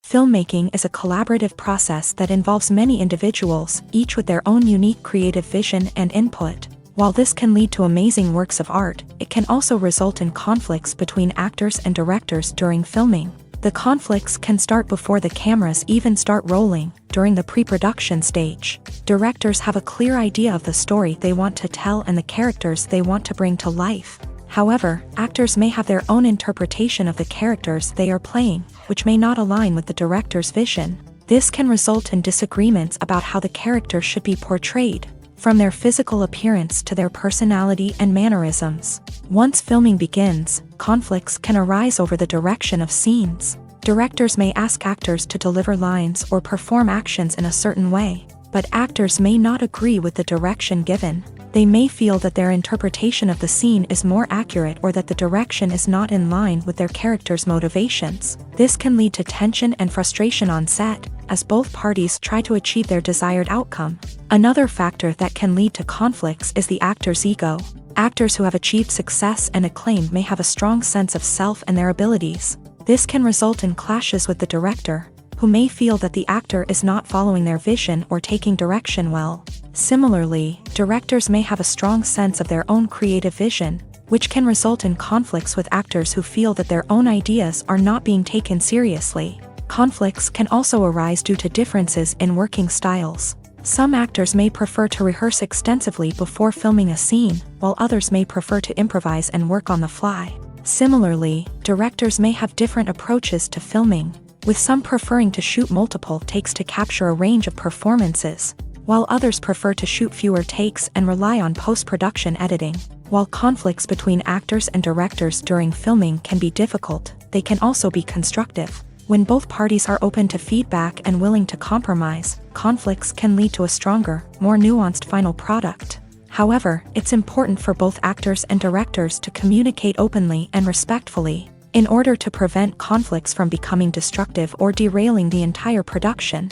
Filmmaking is a collaborative process that involves many individuals, each with their own unique creative vision and input. While this can lead to amazing works of art, it can also result in conflicts between actors and directors during filming. The conflicts can start before the cameras even start rolling, during the pre-production stage. Directors have a clear idea of the story they want to tell and the characters they want to bring to life. However, actors may have their own interpretation of the characters they are playing, which may not align with the director's vision. This can result in disagreements about how the character should be portrayed, from their physical appearance to their personality and mannerisms. Once filming begins, conflicts can arise over the direction of scenes. Directors may ask actors to deliver lines or perform actions in a certain way, but actors may not agree with the direction given. They may feel that their interpretation of the scene is more accurate or that the direction is not in line with their character's motivations. This can lead to tension and frustration on set, as both parties try to achieve their desired outcome. Another factor that can lead to conflicts is the actor's ego. Actors who have achieved success and acclaim may have a strong sense of self and their abilities. This can result in clashes with the director, who may feel that the actor is not following their vision or taking direction well. Similarly, directors may have a strong sense of their own creative vision, which can result in conflicts with actors who feel that their own ideas are not being taken seriously. Conflicts can also arise due to differences in working styles. Some actors may prefer to rehearse extensively before filming a scene, while others may prefer to improvise and work on the fly. Similarly, directors may have different approaches to filming, with some preferring to shoot multiple takes to capture a range of performances, while others prefer to shoot fewer takes and rely on post-production editing. While conflicts between actors and directors during filming can be difficult, they can also be constructive. When both parties are open to feedback and willing to compromise, conflicts can lead to a stronger, more nuanced final product. However, it's important for both actors and directors to communicate openly and respectfully, in order to prevent conflicts from becoming destructive or derailing the entire production.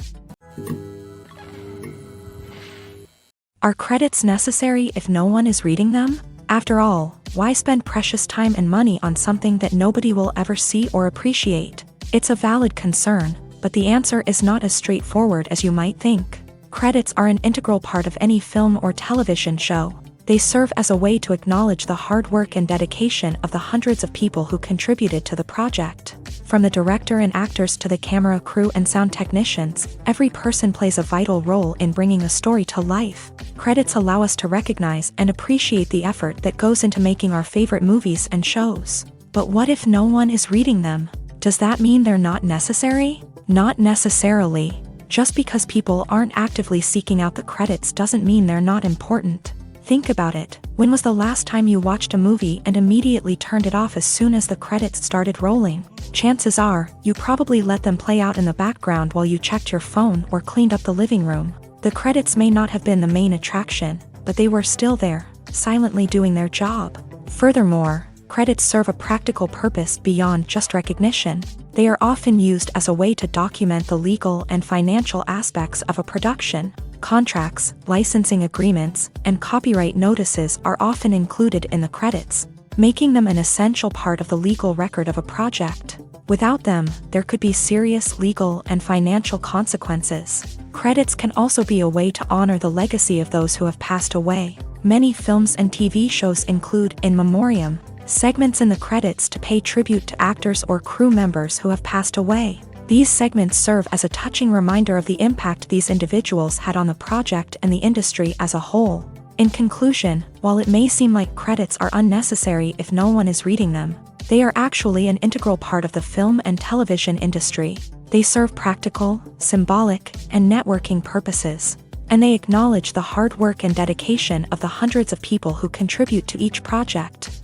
Are credits necessary if no one is reading them? After all, why spend precious time and money on something that nobody will ever see or appreciate? It's a valid concern, but the answer is not as straightforward as you might think. Credits are an integral part of any film or television show. They serve as a way to acknowledge the hard work and dedication of the hundreds of people who contributed to the project. From the director and actors to the camera crew and sound technicians, every person plays a vital role in bringing a story to life. Credits allow us to recognize and appreciate the effort that goes into making our favorite movies and shows. But what if no one is reading them? Does that mean they're not necessary? Not necessarily. Just because people aren't actively seeking out the credits doesn't mean they're not important. Think about it. When was the last time you watched a movie and immediately turned it off as soon as the credits started rolling? Chances are, you probably let them play out in the background while you checked your phone or cleaned up the living room. The credits may not have been the main attraction, but they were still there, silently doing their job. Furthermore, credits serve a practical purpose beyond just recognition. They are often used as a way to document the legal and financial aspects of a production. Contracts, licensing agreements, and copyright notices are often included in the credits, making them an essential part of the legal record of a project. Without them, there could be serious legal and financial consequences. Credits can also be a way to honor the legacy of those who have passed away. Many films and TV shows include in memoriam segments in the credits to pay tribute to actors or crew members who have passed away. These segments serve as a touching reminder of the impact these individuals had on the project and the industry as a whole. In conclusion, while it may seem like credits are unnecessary if no one is reading them, they are actually an integral part of the film and television industry. They serve practical, symbolic, and networking purposes, and they acknowledge the hard work and dedication of the hundreds of people who contribute to each project.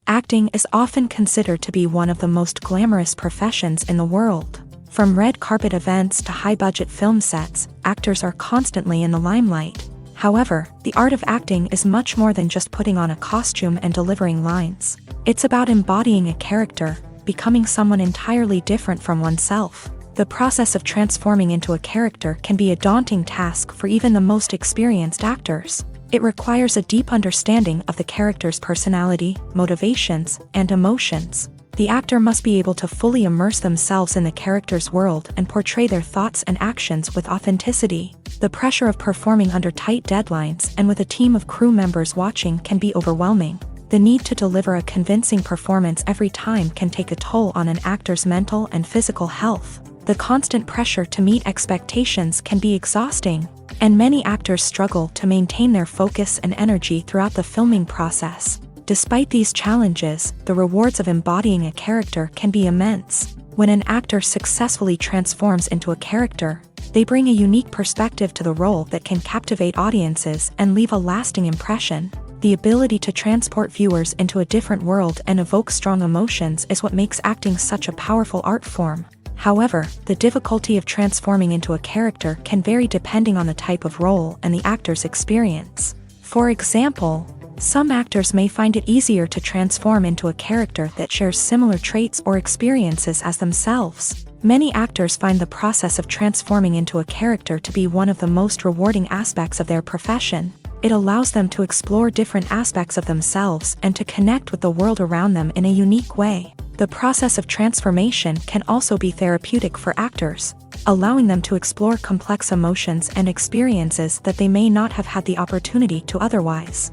Acting is often considered to be one of the most glamorous professions in the world. From red carpet events to high-budget film sets, actors are constantly in the limelight. However, the art of acting is much more than just putting on a costume and delivering lines. It's about embodying a character, becoming someone entirely different from oneself. The process of transforming into a character can be a daunting task for even the most experienced actors. It requires a deep understanding of the character's personality, motivations, and emotions. The actor must be able to fully immerse themselves in the character's world and portray their thoughts and actions with authenticity. The pressure of performing under tight deadlines and with a team of crew members watching can be overwhelming. The need to deliver a convincing performance every time can take a toll on an actor's mental and physical health. The constant pressure to meet expectations can be exhausting, and many actors struggle to maintain their focus and energy throughout the filming process. Despite these challenges, the rewards of embodying a character can be immense. When an actor successfully transforms into a character, they bring a unique perspective to the role that can captivate audiences and leave a lasting impression. The ability to transport viewers into a different world and evoke strong emotions is what makes acting such a powerful art form. However, the difficulty of transforming into a character can vary depending on the type of role and the actor's experience. For example, some actors may find it easier to transform into a character that shares similar traits or experiences as themselves. Many actors find the process of transforming into a character to be one of the most rewarding aspects of their profession. It allows them to explore different aspects of themselves and to connect with the world around them in a unique way. The process of transformation can also be therapeutic for actors, allowing them to explore complex emotions and experiences that they may not have had the opportunity to otherwise.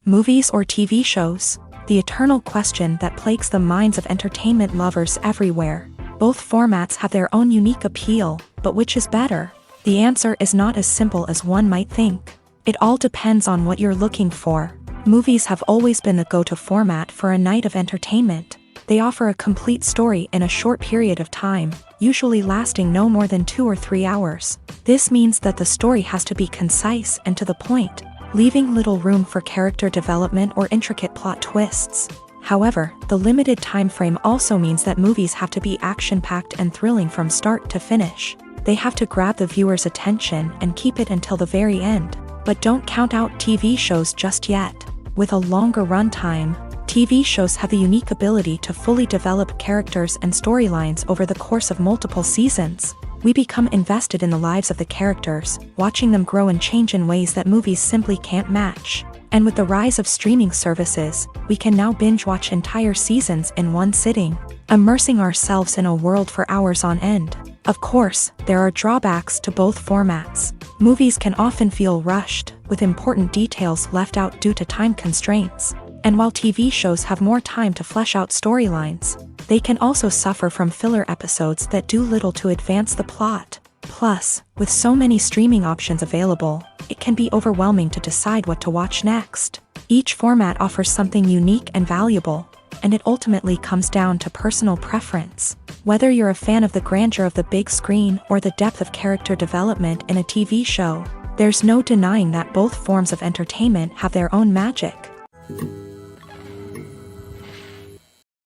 Movies or TV shows? The eternal question that plagues the minds of entertainment lovers everywhere. Both formats have their own unique appeal, but which is better? The answer is not as simple as one might think. It all depends on what you're looking for. Movies have always been the go-to format for a night of entertainment. They offer a complete story in a short period of time, usually lasting no more than 2 or 3 hours. This means that the story has to be concise and to the point, leaving little room for character development or intricate plot twists. However, the limited time frame also means that movies have to be action-packed and thrilling from start to finish. They have to grab the viewer's attention and keep it until the very end. But don't count out TV shows just yet. With a longer runtime, TV shows have the unique ability to fully develop characters and storylines over the course of multiple seasons. We become invested in the lives of the characters, watching them grow and change in ways that movies simply can't match. And with the rise of streaming services, we can now binge-watch entire seasons in one sitting, immersing ourselves in a world for hours on end. Of course, there are drawbacks to both formats. Movies can often feel rushed, with important details left out due to time constraints. And while TV shows have more time to flesh out storylines, they can also suffer from filler episodes that do little to advance the plot. Plus, with so many streaming options available, it can be overwhelming to decide what to watch next. Each format offers something unique and valuable, and it ultimately comes down to personal preference. Whether you're a fan of the grandeur of the big screen or the depth of character development in a TV show, there's no denying that both forms of entertainment have their own magic.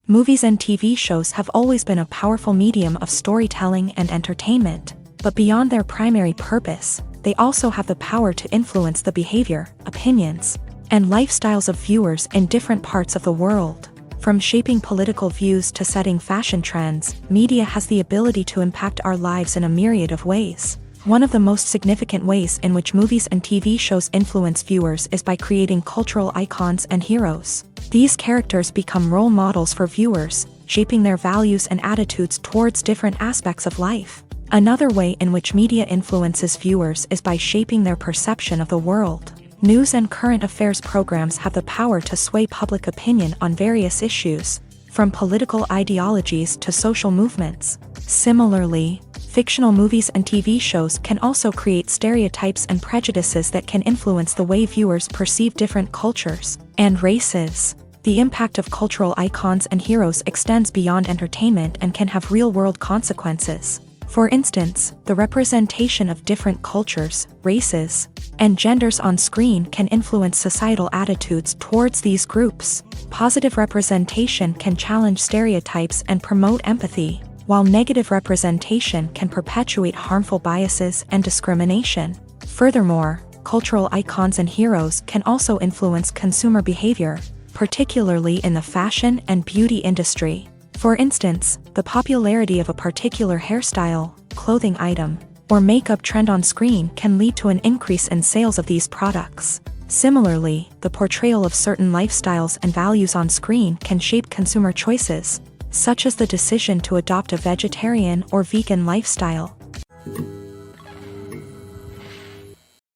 Movies and TV shows have always been a powerful medium of storytelling and entertainment, but beyond their primary purpose, they also have the power to influence the behavior, opinions, and lifestyles of viewers in different parts of the world. From shaping political views to setting fashion trends, media has the ability to impact our lives in a myriad of ways. One of the most significant ways in which movies and TV shows influence viewers is by creating cultural icons and heroes. These characters become role models for viewers, shaping their values and attitudes towards different aspects of life. Another way in which media influences viewers is by shaping their perception of the world. News and current affairs programs have the power to sway public opinion on various issues, from political ideologies to social movements. Similarly, fictional movies and TV shows can also create stereotypes and prejudices that can influence the way viewers perceive different cultures and races. The impact of cultural icons and heroes extends beyond entertainment and can have real-world consequences. For instance, the representation of different cultures, races, and genders on screen can influence societal attitudes towards these groups. Positive representation can challenge stereotypes and promote empathy, while negative representation can perpetuate harmful biases and discrimination. Furthermore, cultural icons and heroes can also influence consumer behavior, particularly in the fashion and beauty industry. For instance, the popularity of a particular hairstyle, clothing item, or makeup trend on screen can lead to an increase in sales of these products. Similarly, the portrayal of certain lifestyles and values on screen can shape consumer choices, such as the decision to adopt a vegetarian or vegan lifestyle.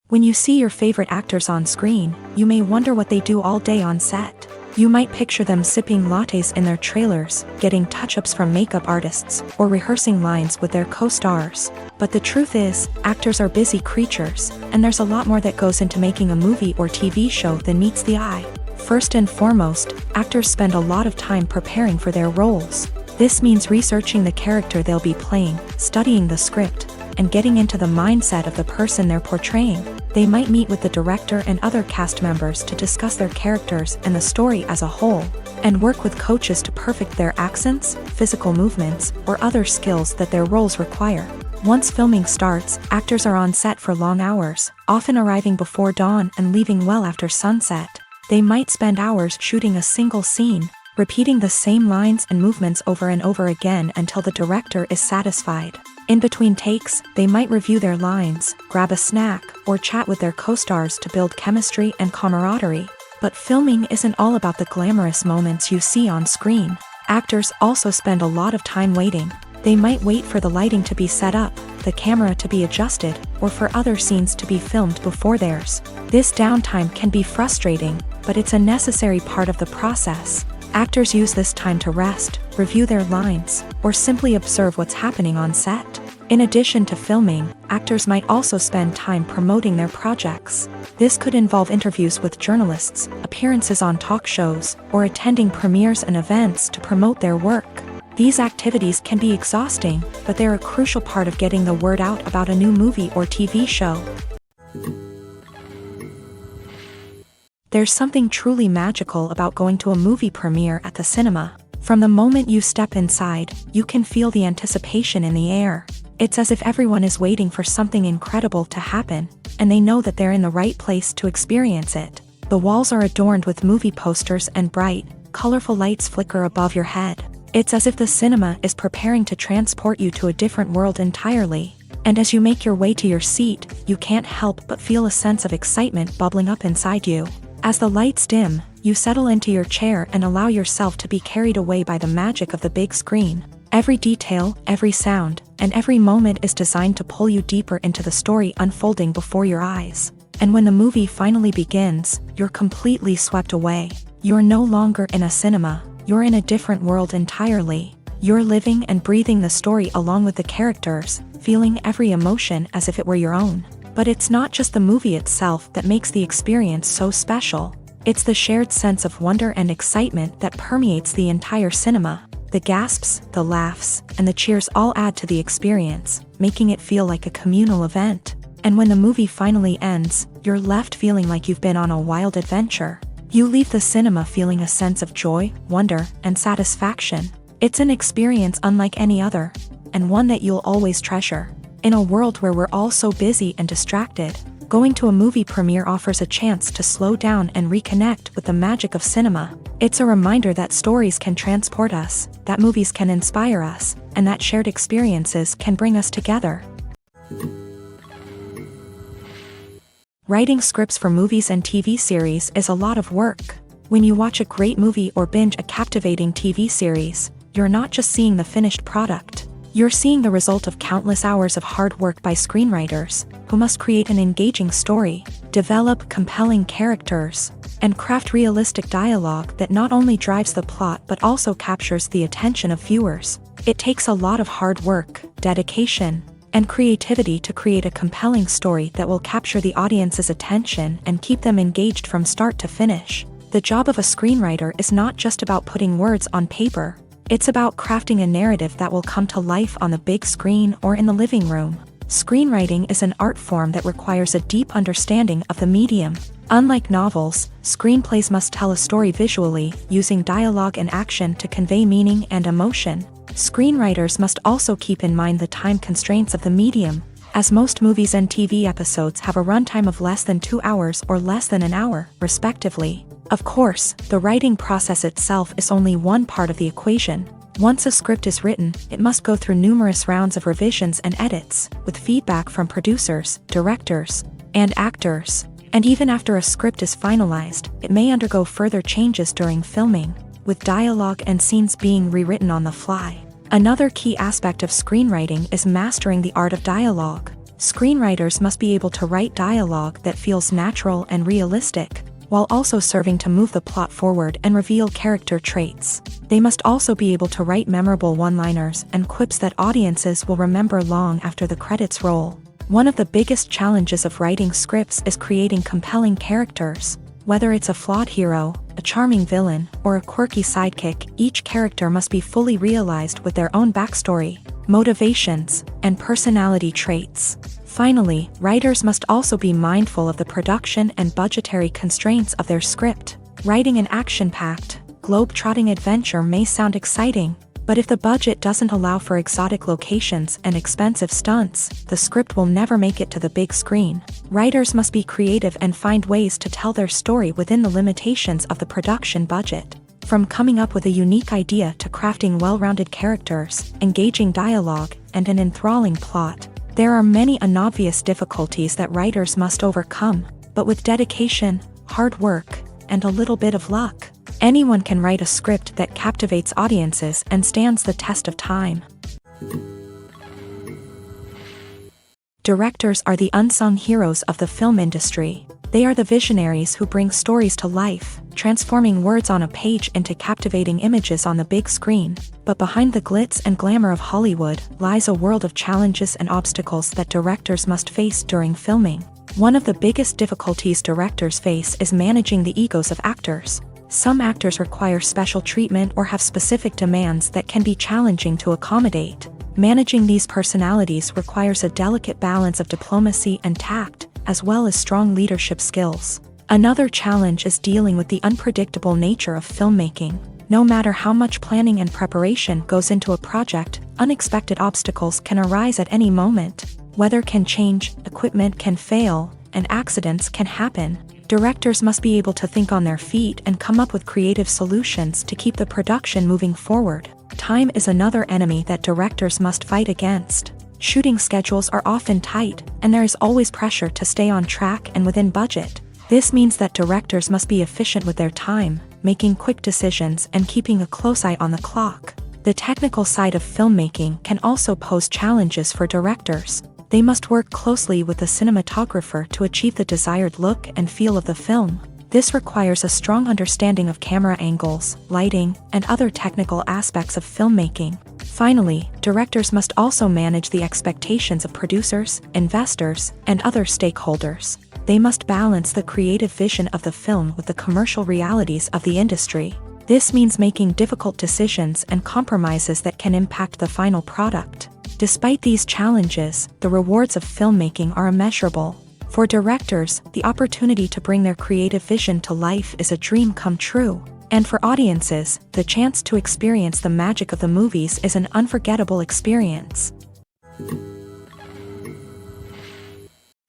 When you see your favorite actors on screen, you may wonder what they do all day on set. You might picture them sipping lattes in their trailers, getting touch-ups from makeup artists, or rehearsing lines with their co-stars. But the truth is, actors are busy creatures, and there's a lot more that goes into making a movie or TV show than meets the eye. First and foremost, actors spend a lot of time preparing for their roles. This means researching the character they'll be playing, studying the script, and getting into the mindset of the person they're portraying. They might meet with the director and other cast members to discuss their characters and the story as a whole, and work with coaches to perfect their accents, physical movements, or other skills that their roles require. Once filming starts, actors are on set for long hours, often arriving before dawn and leaving well after sunset. They might spend hours shooting a single scene, repeating the same lines and movements over and over again until the director is satisfied. In between takes, they might review their lines, grab a snack, or chat with their co-stars to build chemistry and camaraderie. But filming isn't all about the glamorous moments you see on screen. Actors also spend a lot of time waiting. They might wait for the lighting to be set up, the camera to be adjusted, or for other scenes to be filmed before theirs. This downtime can be frustrating, but it's a necessary part of the process. Actors use this time to rest, review their lines, or simply observe what's happening on set. In addition to filming, actors might also spend time promoting their projects. This could involve interviews with journalists, appearances on talk shows, or attending premieres and events to promote their work. These activities can be exhausting, but they're a crucial part of getting the word out about a new movie or TV show. There's something truly magical about going to a movie premiere at the cinema. From the moment you step inside, you can feel the anticipation in the air. It's as if everyone is waiting for something incredible to happen, and they know that they're in the right place to experience it. The walls are adorned with movie posters and bright, colorful lights flicker above your head. It's as if the cinema is preparing to transport you to a different world entirely. And as you make your way to your seat, you can't help but feel a sense of excitement bubbling up inside you. As the lights dim, you settle into your chair and allow yourself to be carried away by the magic of the big screen. Every detail, every sound, and every moment is designed to pull you deeper into the story unfolding before your eyes. And when the movie finally begins, you're completely swept away. You're no longer in a cinema, you're in a different world entirely. You're living and breathing the story along with the characters, feeling every emotion as if it were your own. But it's not just the movie itself that makes the experience so special. It's the shared sense of wonder and excitement that permeates the entire cinema. The gasps, the laughs, and the cheers all add to the experience, making it feel like a communal event. And when the movie finally ends, you're left feeling like you've been on a wild adventure. You leave the cinema feeling a sense of joy, wonder, and satisfaction. It's an experience unlike any other, and one that you'll always treasure. In a world where we're all so busy and distracted, going to a movie premiere offers a chance to slow down and reconnect with the magic of cinema. It's a reminder that stories can transport us, that movies can inspire us, and that shared experiences can bring us together. Writing scripts for movies and TV series is a lot of work. When you watch a great movie or binge a captivating TV series, you're not just seeing the finished product. You're seeing the result of countless hours of hard work by screenwriters, who must create an engaging story, develop compelling characters, and craft realistic dialogue that not only drives the plot but also captures the attention of viewers. It takes a lot of hard work, dedication, and creativity to create a compelling story that will capture the audience's attention and keep them engaged from start to finish. The job of a screenwriter is not just about putting words on paper. It's about crafting a narrative that will come to life on the big screen or in the living room. Screenwriting is an art form that requires a deep understanding of the medium. Unlike novels, screenplays must tell a story visually, using dialogue and action to convey meaning and emotion. Screenwriters must also keep in mind the time constraints of the medium, as most movies and TV episodes have a runtime of less than 2 hours or less than an hour, respectively. Of course, the writing process itself is only one part of the equation. Once a script is written, it must go through numerous rounds of revisions and edits, with feedback from producers, directors, and actors. And even after a script is finalized, it may undergo further changes during filming, with dialogue and scenes being rewritten on the fly. Another key aspect of screenwriting is mastering the art of dialogue. Screenwriters must be able to write dialogue that feels natural and realistic, while also serving to move the plot forward and reveal character traits. They must also be able to write memorable one-liners and quips that audiences will remember long after the credits roll. One of the biggest challenges of writing scripts is creating compelling characters. Whether it's a flawed hero, a charming villain, or a quirky sidekick, each character must be fully realized with their own backstory, motivations, and personality traits. Finally, writers must also be mindful of the production and budgetary constraints of their script. Writing an action-packed, globe-trotting adventure may sound exciting, but if the budget doesn't allow for exotic locations and expensive stunts, the script will never make it to the big screen. Writers must be creative and find ways to tell their story within the limitations of the production budget. From coming up with a unique idea to crafting well-rounded characters, engaging dialogue, and an enthralling plot, there are many unobvious difficulties that writers must overcome, but with dedication, hard work, and a little bit of luck, anyone can write a script that captivates audiences and stands the test of time. Directors are the unsung heroes of the film industry. They are the visionaries who bring stories to life, transforming words on a page into captivating images on the big screen. But behind the glitz and glamour of Hollywood lies a world of challenges and obstacles that directors must face during filming. One of the biggest difficulties directors face is managing the egos of actors. Some actors require special treatment or have specific demands that can be challenging to accommodate. Managing these personalities requires a delicate balance of diplomacy and tact, as well as strong leadership skills. Another challenge is dealing with the unpredictable nature of filmmaking. No matter how much planning and preparation goes into a project, unexpected obstacles can arise at any moment. Weather can change, equipment can fail, and accidents can happen. Directors must be able to think on their feet and come up with creative solutions to keep the production moving forward. Time is another enemy that directors must fight against. Shooting schedules are often tight, and there is always pressure to stay on track and within budget. This means that directors must be efficient with their time, making quick decisions and keeping a close eye on the clock. The technical side of filmmaking can also pose challenges for directors. They must work closely with the cinematographer to achieve the desired look and feel of the film. This requires a strong understanding of camera angles, lighting, and other technical aspects of filmmaking. Finally, directors must also manage the expectations of producers, investors, and other stakeholders. They must balance the creative vision of the film with the commercial realities of the industry. This means making difficult decisions and compromises that can impact the final product. Despite these challenges, the rewards of filmmaking are immeasurable. For directors, the opportunity to bring their creative vision to life is a dream come true. And for audiences, the chance to experience the magic of the movies is an unforgettable experience.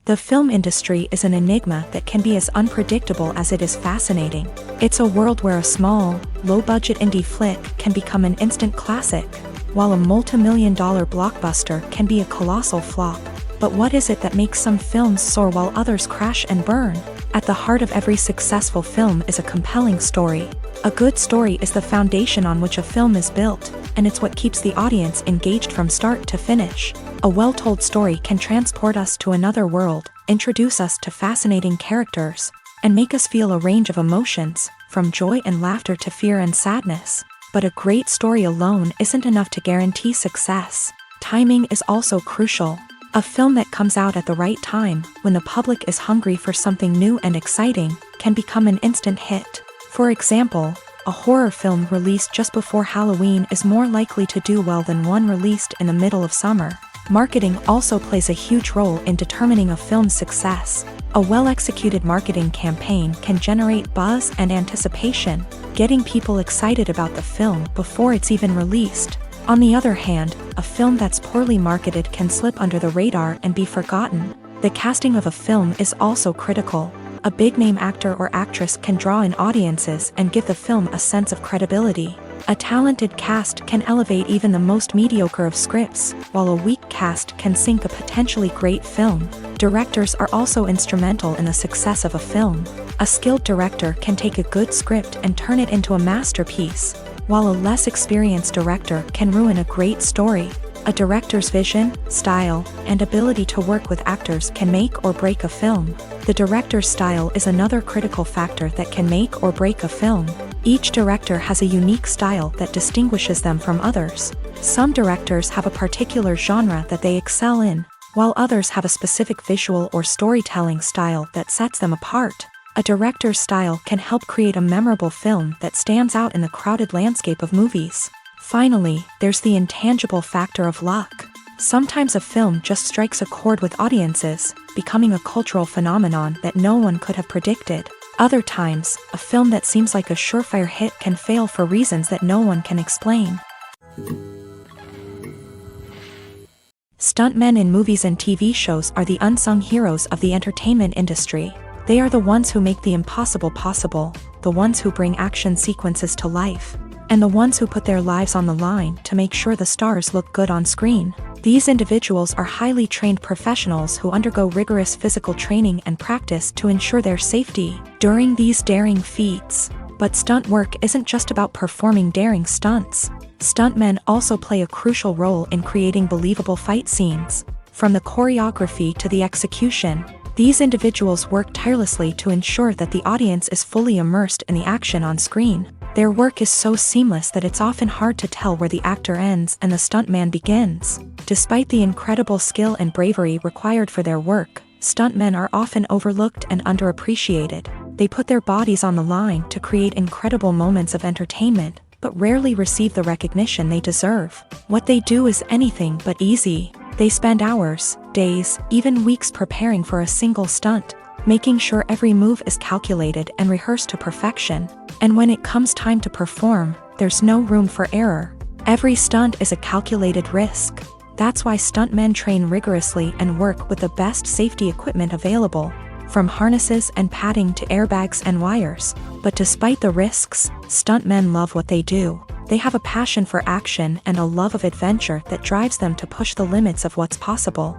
The film industry is an enigma that can be as unpredictable as it is fascinating. It's a world where a small, low-budget indie flick can become an instant classic, while a multi-million-dollar blockbuster can be a colossal flop. But what is it that makes some films soar while others crash and burn? At the heart of every successful film is a compelling story. A good story is the foundation on which a film is built, and it's what keeps the audience engaged from start to finish. A well-told story can transport us to another world, introduce us to fascinating characters, and make us feel a range of emotions, from joy and laughter to fear and sadness. But a great story alone isn't enough to guarantee success. Timing is also crucial. A film that comes out at the right time, when the public is hungry for something new and exciting, can become an instant hit. For example, a horror film released just before Halloween is more likely to do well than one released in the middle of summer. Marketing also plays a huge role in determining a film's success. A well-executed marketing campaign can generate buzz and anticipation, getting people excited about the film before it's even released. On the other hand, a film that's poorly marketed can slip under the radar and be forgotten. The casting of a film is also critical. A big-name actor or actress can draw in audiences and give the film a sense of credibility. A talented cast can elevate even the most mediocre of scripts, while a weak cast can sink a potentially great film. Directors are also instrumental in the success of a film. A skilled director can take a good script and turn it into a masterpiece, while a less experienced director can ruin a great story. A director's vision, style, and ability to work with actors can make or break a film. The director's style is another critical factor that can make or break a film. Each director has a unique style that distinguishes them from others. Some directors have a particular genre that they excel in, while others have a specific visual or storytelling style that sets them apart. A director's style can help create a memorable film that stands out in the crowded landscape of movies. Finally, there's the intangible factor of luck. Sometimes a film just strikes a chord with audiences, becoming a cultural phenomenon that no one could have predicted. Other times, a film that seems like a surefire hit can fail for reasons that no one can explain. Stuntmen in movies and TV shows are the unsung heroes of the entertainment industry. They are the ones who make the impossible possible, the ones who bring action sequences to life, and the ones who put their lives on the line to make sure the stars look good on screen. These individuals are highly trained professionals who undergo rigorous physical training and practice to ensure their safety during these daring feats. But stunt work isn't just about performing daring stunts. Stuntmen also play a crucial role in creating believable fight scenes. From the choreography to the execution, these individuals work tirelessly to ensure that the audience is fully immersed in the action on screen. Their work is so seamless that it's often hard to tell where the actor ends and the stuntman begins. Despite the incredible skill and bravery required for their work, stuntmen are often overlooked and underappreciated. They put their bodies on the line to create incredible moments of entertainment, but rarely receive the recognition they deserve. What they do is anything but easy. They spend hours, days, even weeks preparing for a single stunt, making sure every move is calculated and rehearsed to perfection. And when it comes time to perform, there's no room for error. Every stunt is a calculated risk. That's why stuntmen train rigorously and work with the best safety equipment available, from harnesses and padding to airbags and wires. But despite the risks, stuntmen love what they do. They have a passion for action and a love of adventure that drives them to push the limits of what's possible.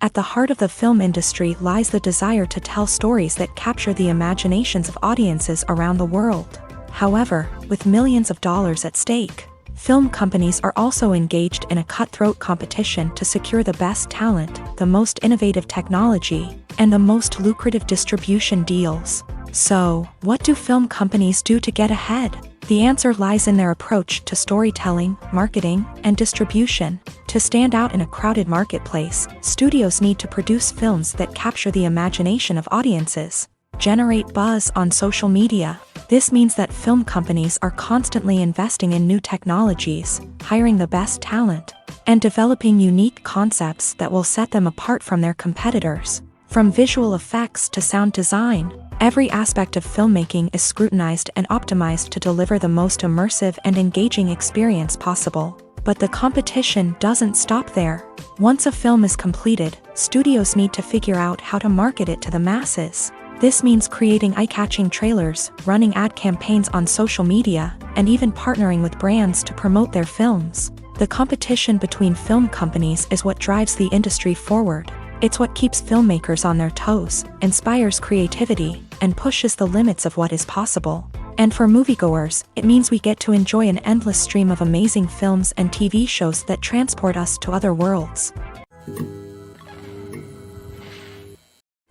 At the heart of the film industry lies the desire to tell stories that capture the imaginations of audiences around the world. However, with millions of dollars at stake, film companies are also engaged in a cutthroat competition to secure the best talent, the most innovative technology, and the most lucrative distribution deals. So, what do film companies do to get ahead? The answer lies in their approach to storytelling, marketing, and distribution. To stand out in a crowded marketplace, studios need to produce films that capture the imagination of audiences, generate buzz on social media. This means that film companies are constantly investing in new technologies, hiring the best talent, and developing unique concepts that will set them apart from their competitors. From visual effects to sound design, every aspect of filmmaking is scrutinized and optimized to deliver the most immersive and engaging experience possible. But the competition doesn't stop there. Once a film is completed, studios need to figure out how to market it to the masses. This means creating eye-catching trailers, running ad campaigns on social media, and even partnering with brands to promote their films. The competition between film companies is what drives the industry forward. It's what keeps filmmakers on their toes, inspires creativity, and pushes the limits of what is possible. And for moviegoers, it means we get to enjoy an endless stream of amazing films and TV shows that transport us to other worlds.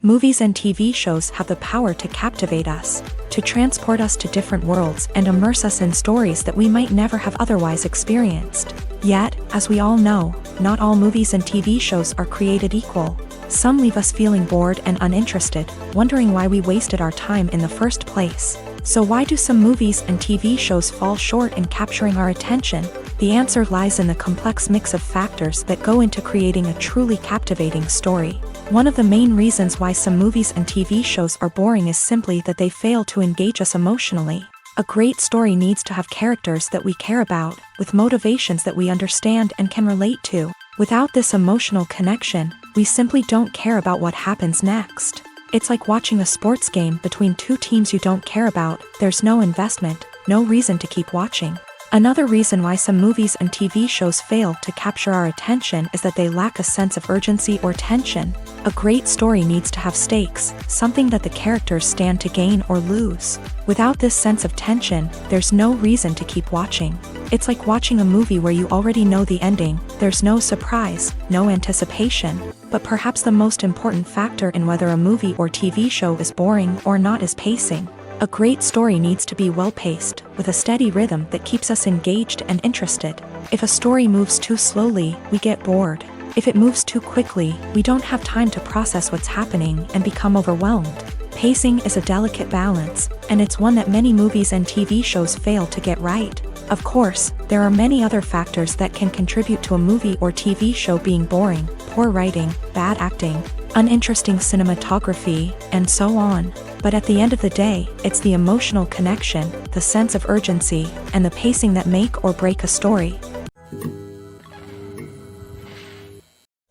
Movies and TV shows have the power to captivate us, to transport us to different worlds and immerse us in stories that we might never have otherwise experienced. Yet, as we all know, not all movies and TV shows are created equal. Some leave us feeling bored and uninterested, wondering why we wasted our time in the first place. So why do some movies and TV shows fall short in capturing our attention? The answer lies in the complex mix of factors that go into creating a truly captivating story. One of the main reasons why some movies and TV shows are boring is simply that they fail to engage us emotionally. A great story needs to have characters that we care about, with motivations that we understand and can relate to. Without this emotional connection, we simply don't care about what happens next. It's like watching a sports game between two teams you don't care about. There's no investment, no reason to keep watching. Another reason why some movies and TV shows fail to capture our attention is that they lack a sense of urgency or tension. A great story needs to have stakes, something that the characters stand to gain or lose. Without this sense of tension, there's no reason to keep watching. It's like watching a movie where you already know the ending, there's no surprise, no anticipation. But perhaps the most important factor in whether a movie or TV show is boring or not is pacing. A great story needs to be well-paced, with a steady rhythm that keeps us engaged and interested. If a story moves too slowly, we get bored. If it moves too quickly, we don't have time to process what's happening and become overwhelmed. Pacing is a delicate balance, and it's one that many movies and TV shows fail to get right. Of course, there are many other factors that can contribute to a movie or TV show being boring: poor writing, bad acting, uninteresting cinematography, and so on. But at the end of the day, it's the emotional connection, the sense of urgency, and the pacing that make or break a story.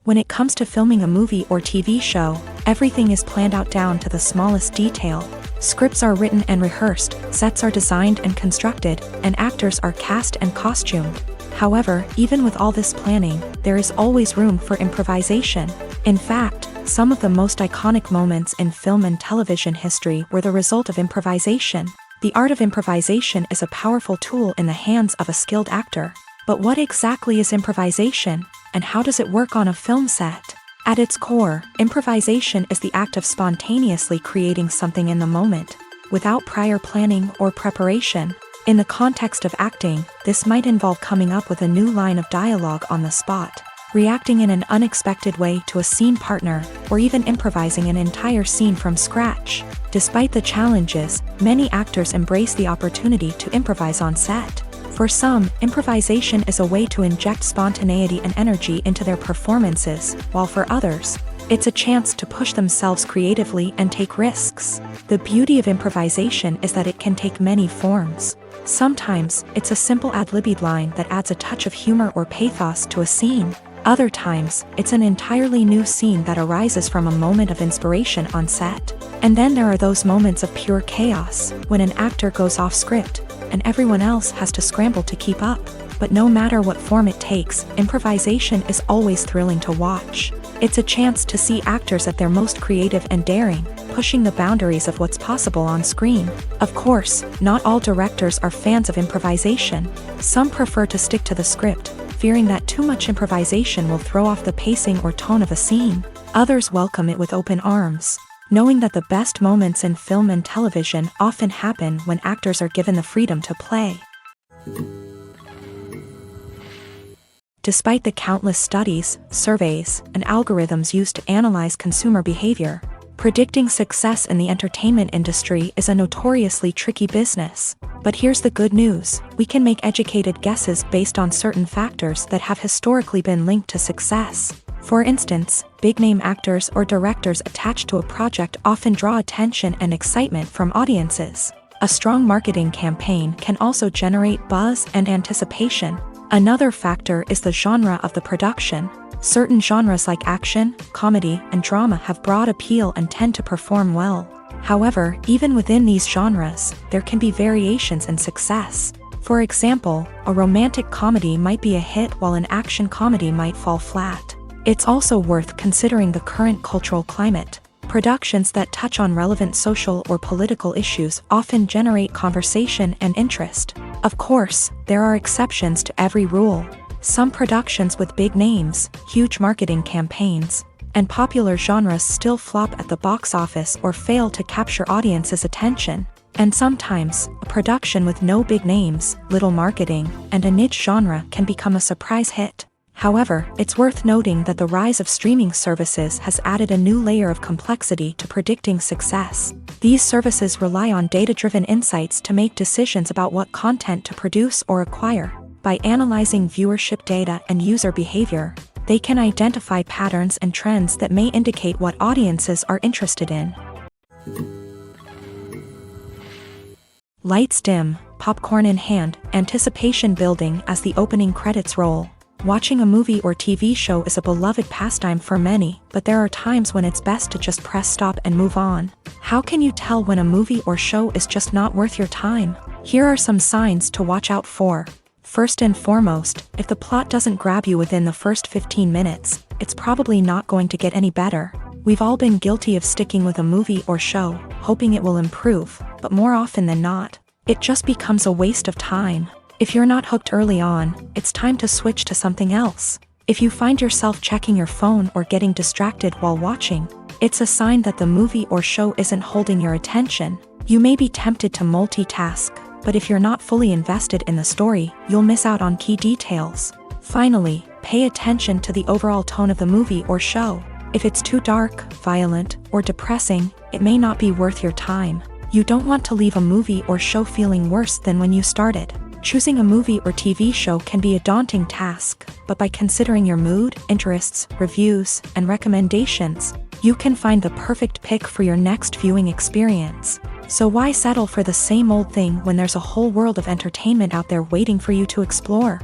When it comes to filming a movie or TV show, everything is planned out down to the smallest detail. Scripts are written and rehearsed, sets are designed and constructed, and actors are cast and costumed. However, even with all this planning, there is always room for improvisation. In fact, some of the most iconic moments in film and television history were the result of improvisation. The art of improvisation is a powerful tool in the hands of a skilled actor. But what exactly is improvisation, and how does it work on a film set? At its core, improvisation is the act of spontaneously creating something in the moment, without prior planning or preparation. In the context of acting, this might involve coming up with a new line of dialogue on the spot, reacting in an unexpected way to a scene partner, or even improvising an entire scene from scratch. Despite the challenges, many actors embrace the opportunity to improvise on set. For some, improvisation is a way to inject spontaneity and energy into their performances, while for others, it's a chance to push themselves creatively and take risks. The beauty of improvisation is that it can take many forms. Sometimes, it's a simple ad-libbed line that adds a touch of humor or pathos to a scene. Other times, it's an entirely new scene that arises from a moment of inspiration on set. And then there are those moments of pure chaos, when an actor goes off script, and everyone else has to scramble to keep up. But no matter what form it takes, improvisation is always thrilling to watch. It's a chance to see actors at their most creative and daring, pushing the boundaries of what's possible on screen. Of course, not all directors are fans of improvisation. Some prefer to stick to the script, fearing that too much improvisation will throw off the pacing or tone of a scene. Others welcome it with open arms, knowing that the best moments in film and television often happen when actors are given the freedom to play. Despite the countless studies, surveys, and algorithms used to analyze consumer behavior, predicting success in the entertainment industry is a notoriously tricky business. But here's the good news: we can make educated guesses based on certain factors that have historically been linked to success. For instance, big-name actors or directors attached to a project often draw attention and excitement from audiences. A strong marketing campaign can also generate buzz and anticipation. Another factor is the genre of the production. Certain genres like action, comedy, and drama have broad appeal and tend to perform well. However, even within these genres, there can be variations in success. For example, a romantic comedy might be a hit while an action comedy might fall flat. It's also worth considering the current cultural climate. Productions that touch on relevant social or political issues often generate conversation and interest. Of course, there are exceptions to every rule. Some productions with big names, huge marketing campaigns, and popular genres still flop at the box office or fail to capture audiences' attention. And sometimes, a production with no big names, little marketing, and a niche genre can become a surprise hit. However, it's worth noting that the rise of streaming services has added a new layer of complexity to predicting success. These services rely on data-driven insights to make decisions about what content to produce or acquire. By analyzing viewership data and user behavior, they can identify patterns and trends that may indicate what audiences are interested in. Lights dim, popcorn in hand, anticipation building as the opening credits roll. Watching a movie or TV show is a beloved pastime for many, but there are times when it's best to just press stop and move on. How can you tell when a movie or show is just not worth your time? Here are some signs to watch out for. First and foremost, if the plot doesn't grab you within the first 15 minutes, it's probably not going to get any better. We've all been guilty of sticking with a movie or show, hoping it will improve, but more often than not, it just becomes a waste of time. If you're not hooked early on, it's time to switch to something else. If you find yourself checking your phone or getting distracted while watching, it's a sign that the movie or show isn't holding your attention. You may be tempted to multitask, but if you're not fully invested in the story, you'll miss out on key details. Finally, pay attention to the overall tone of the movie or show. If it's too dark, violent, or depressing, it may not be worth your time. You don't want to leave a movie or show feeling worse than when you started. Choosing a movie or TV show can be a daunting task, but by considering your mood, interests, reviews, and recommendations, you can find the perfect pick for your next viewing experience. So why settle for the same old thing when there's a whole world of entertainment out there waiting for you to explore?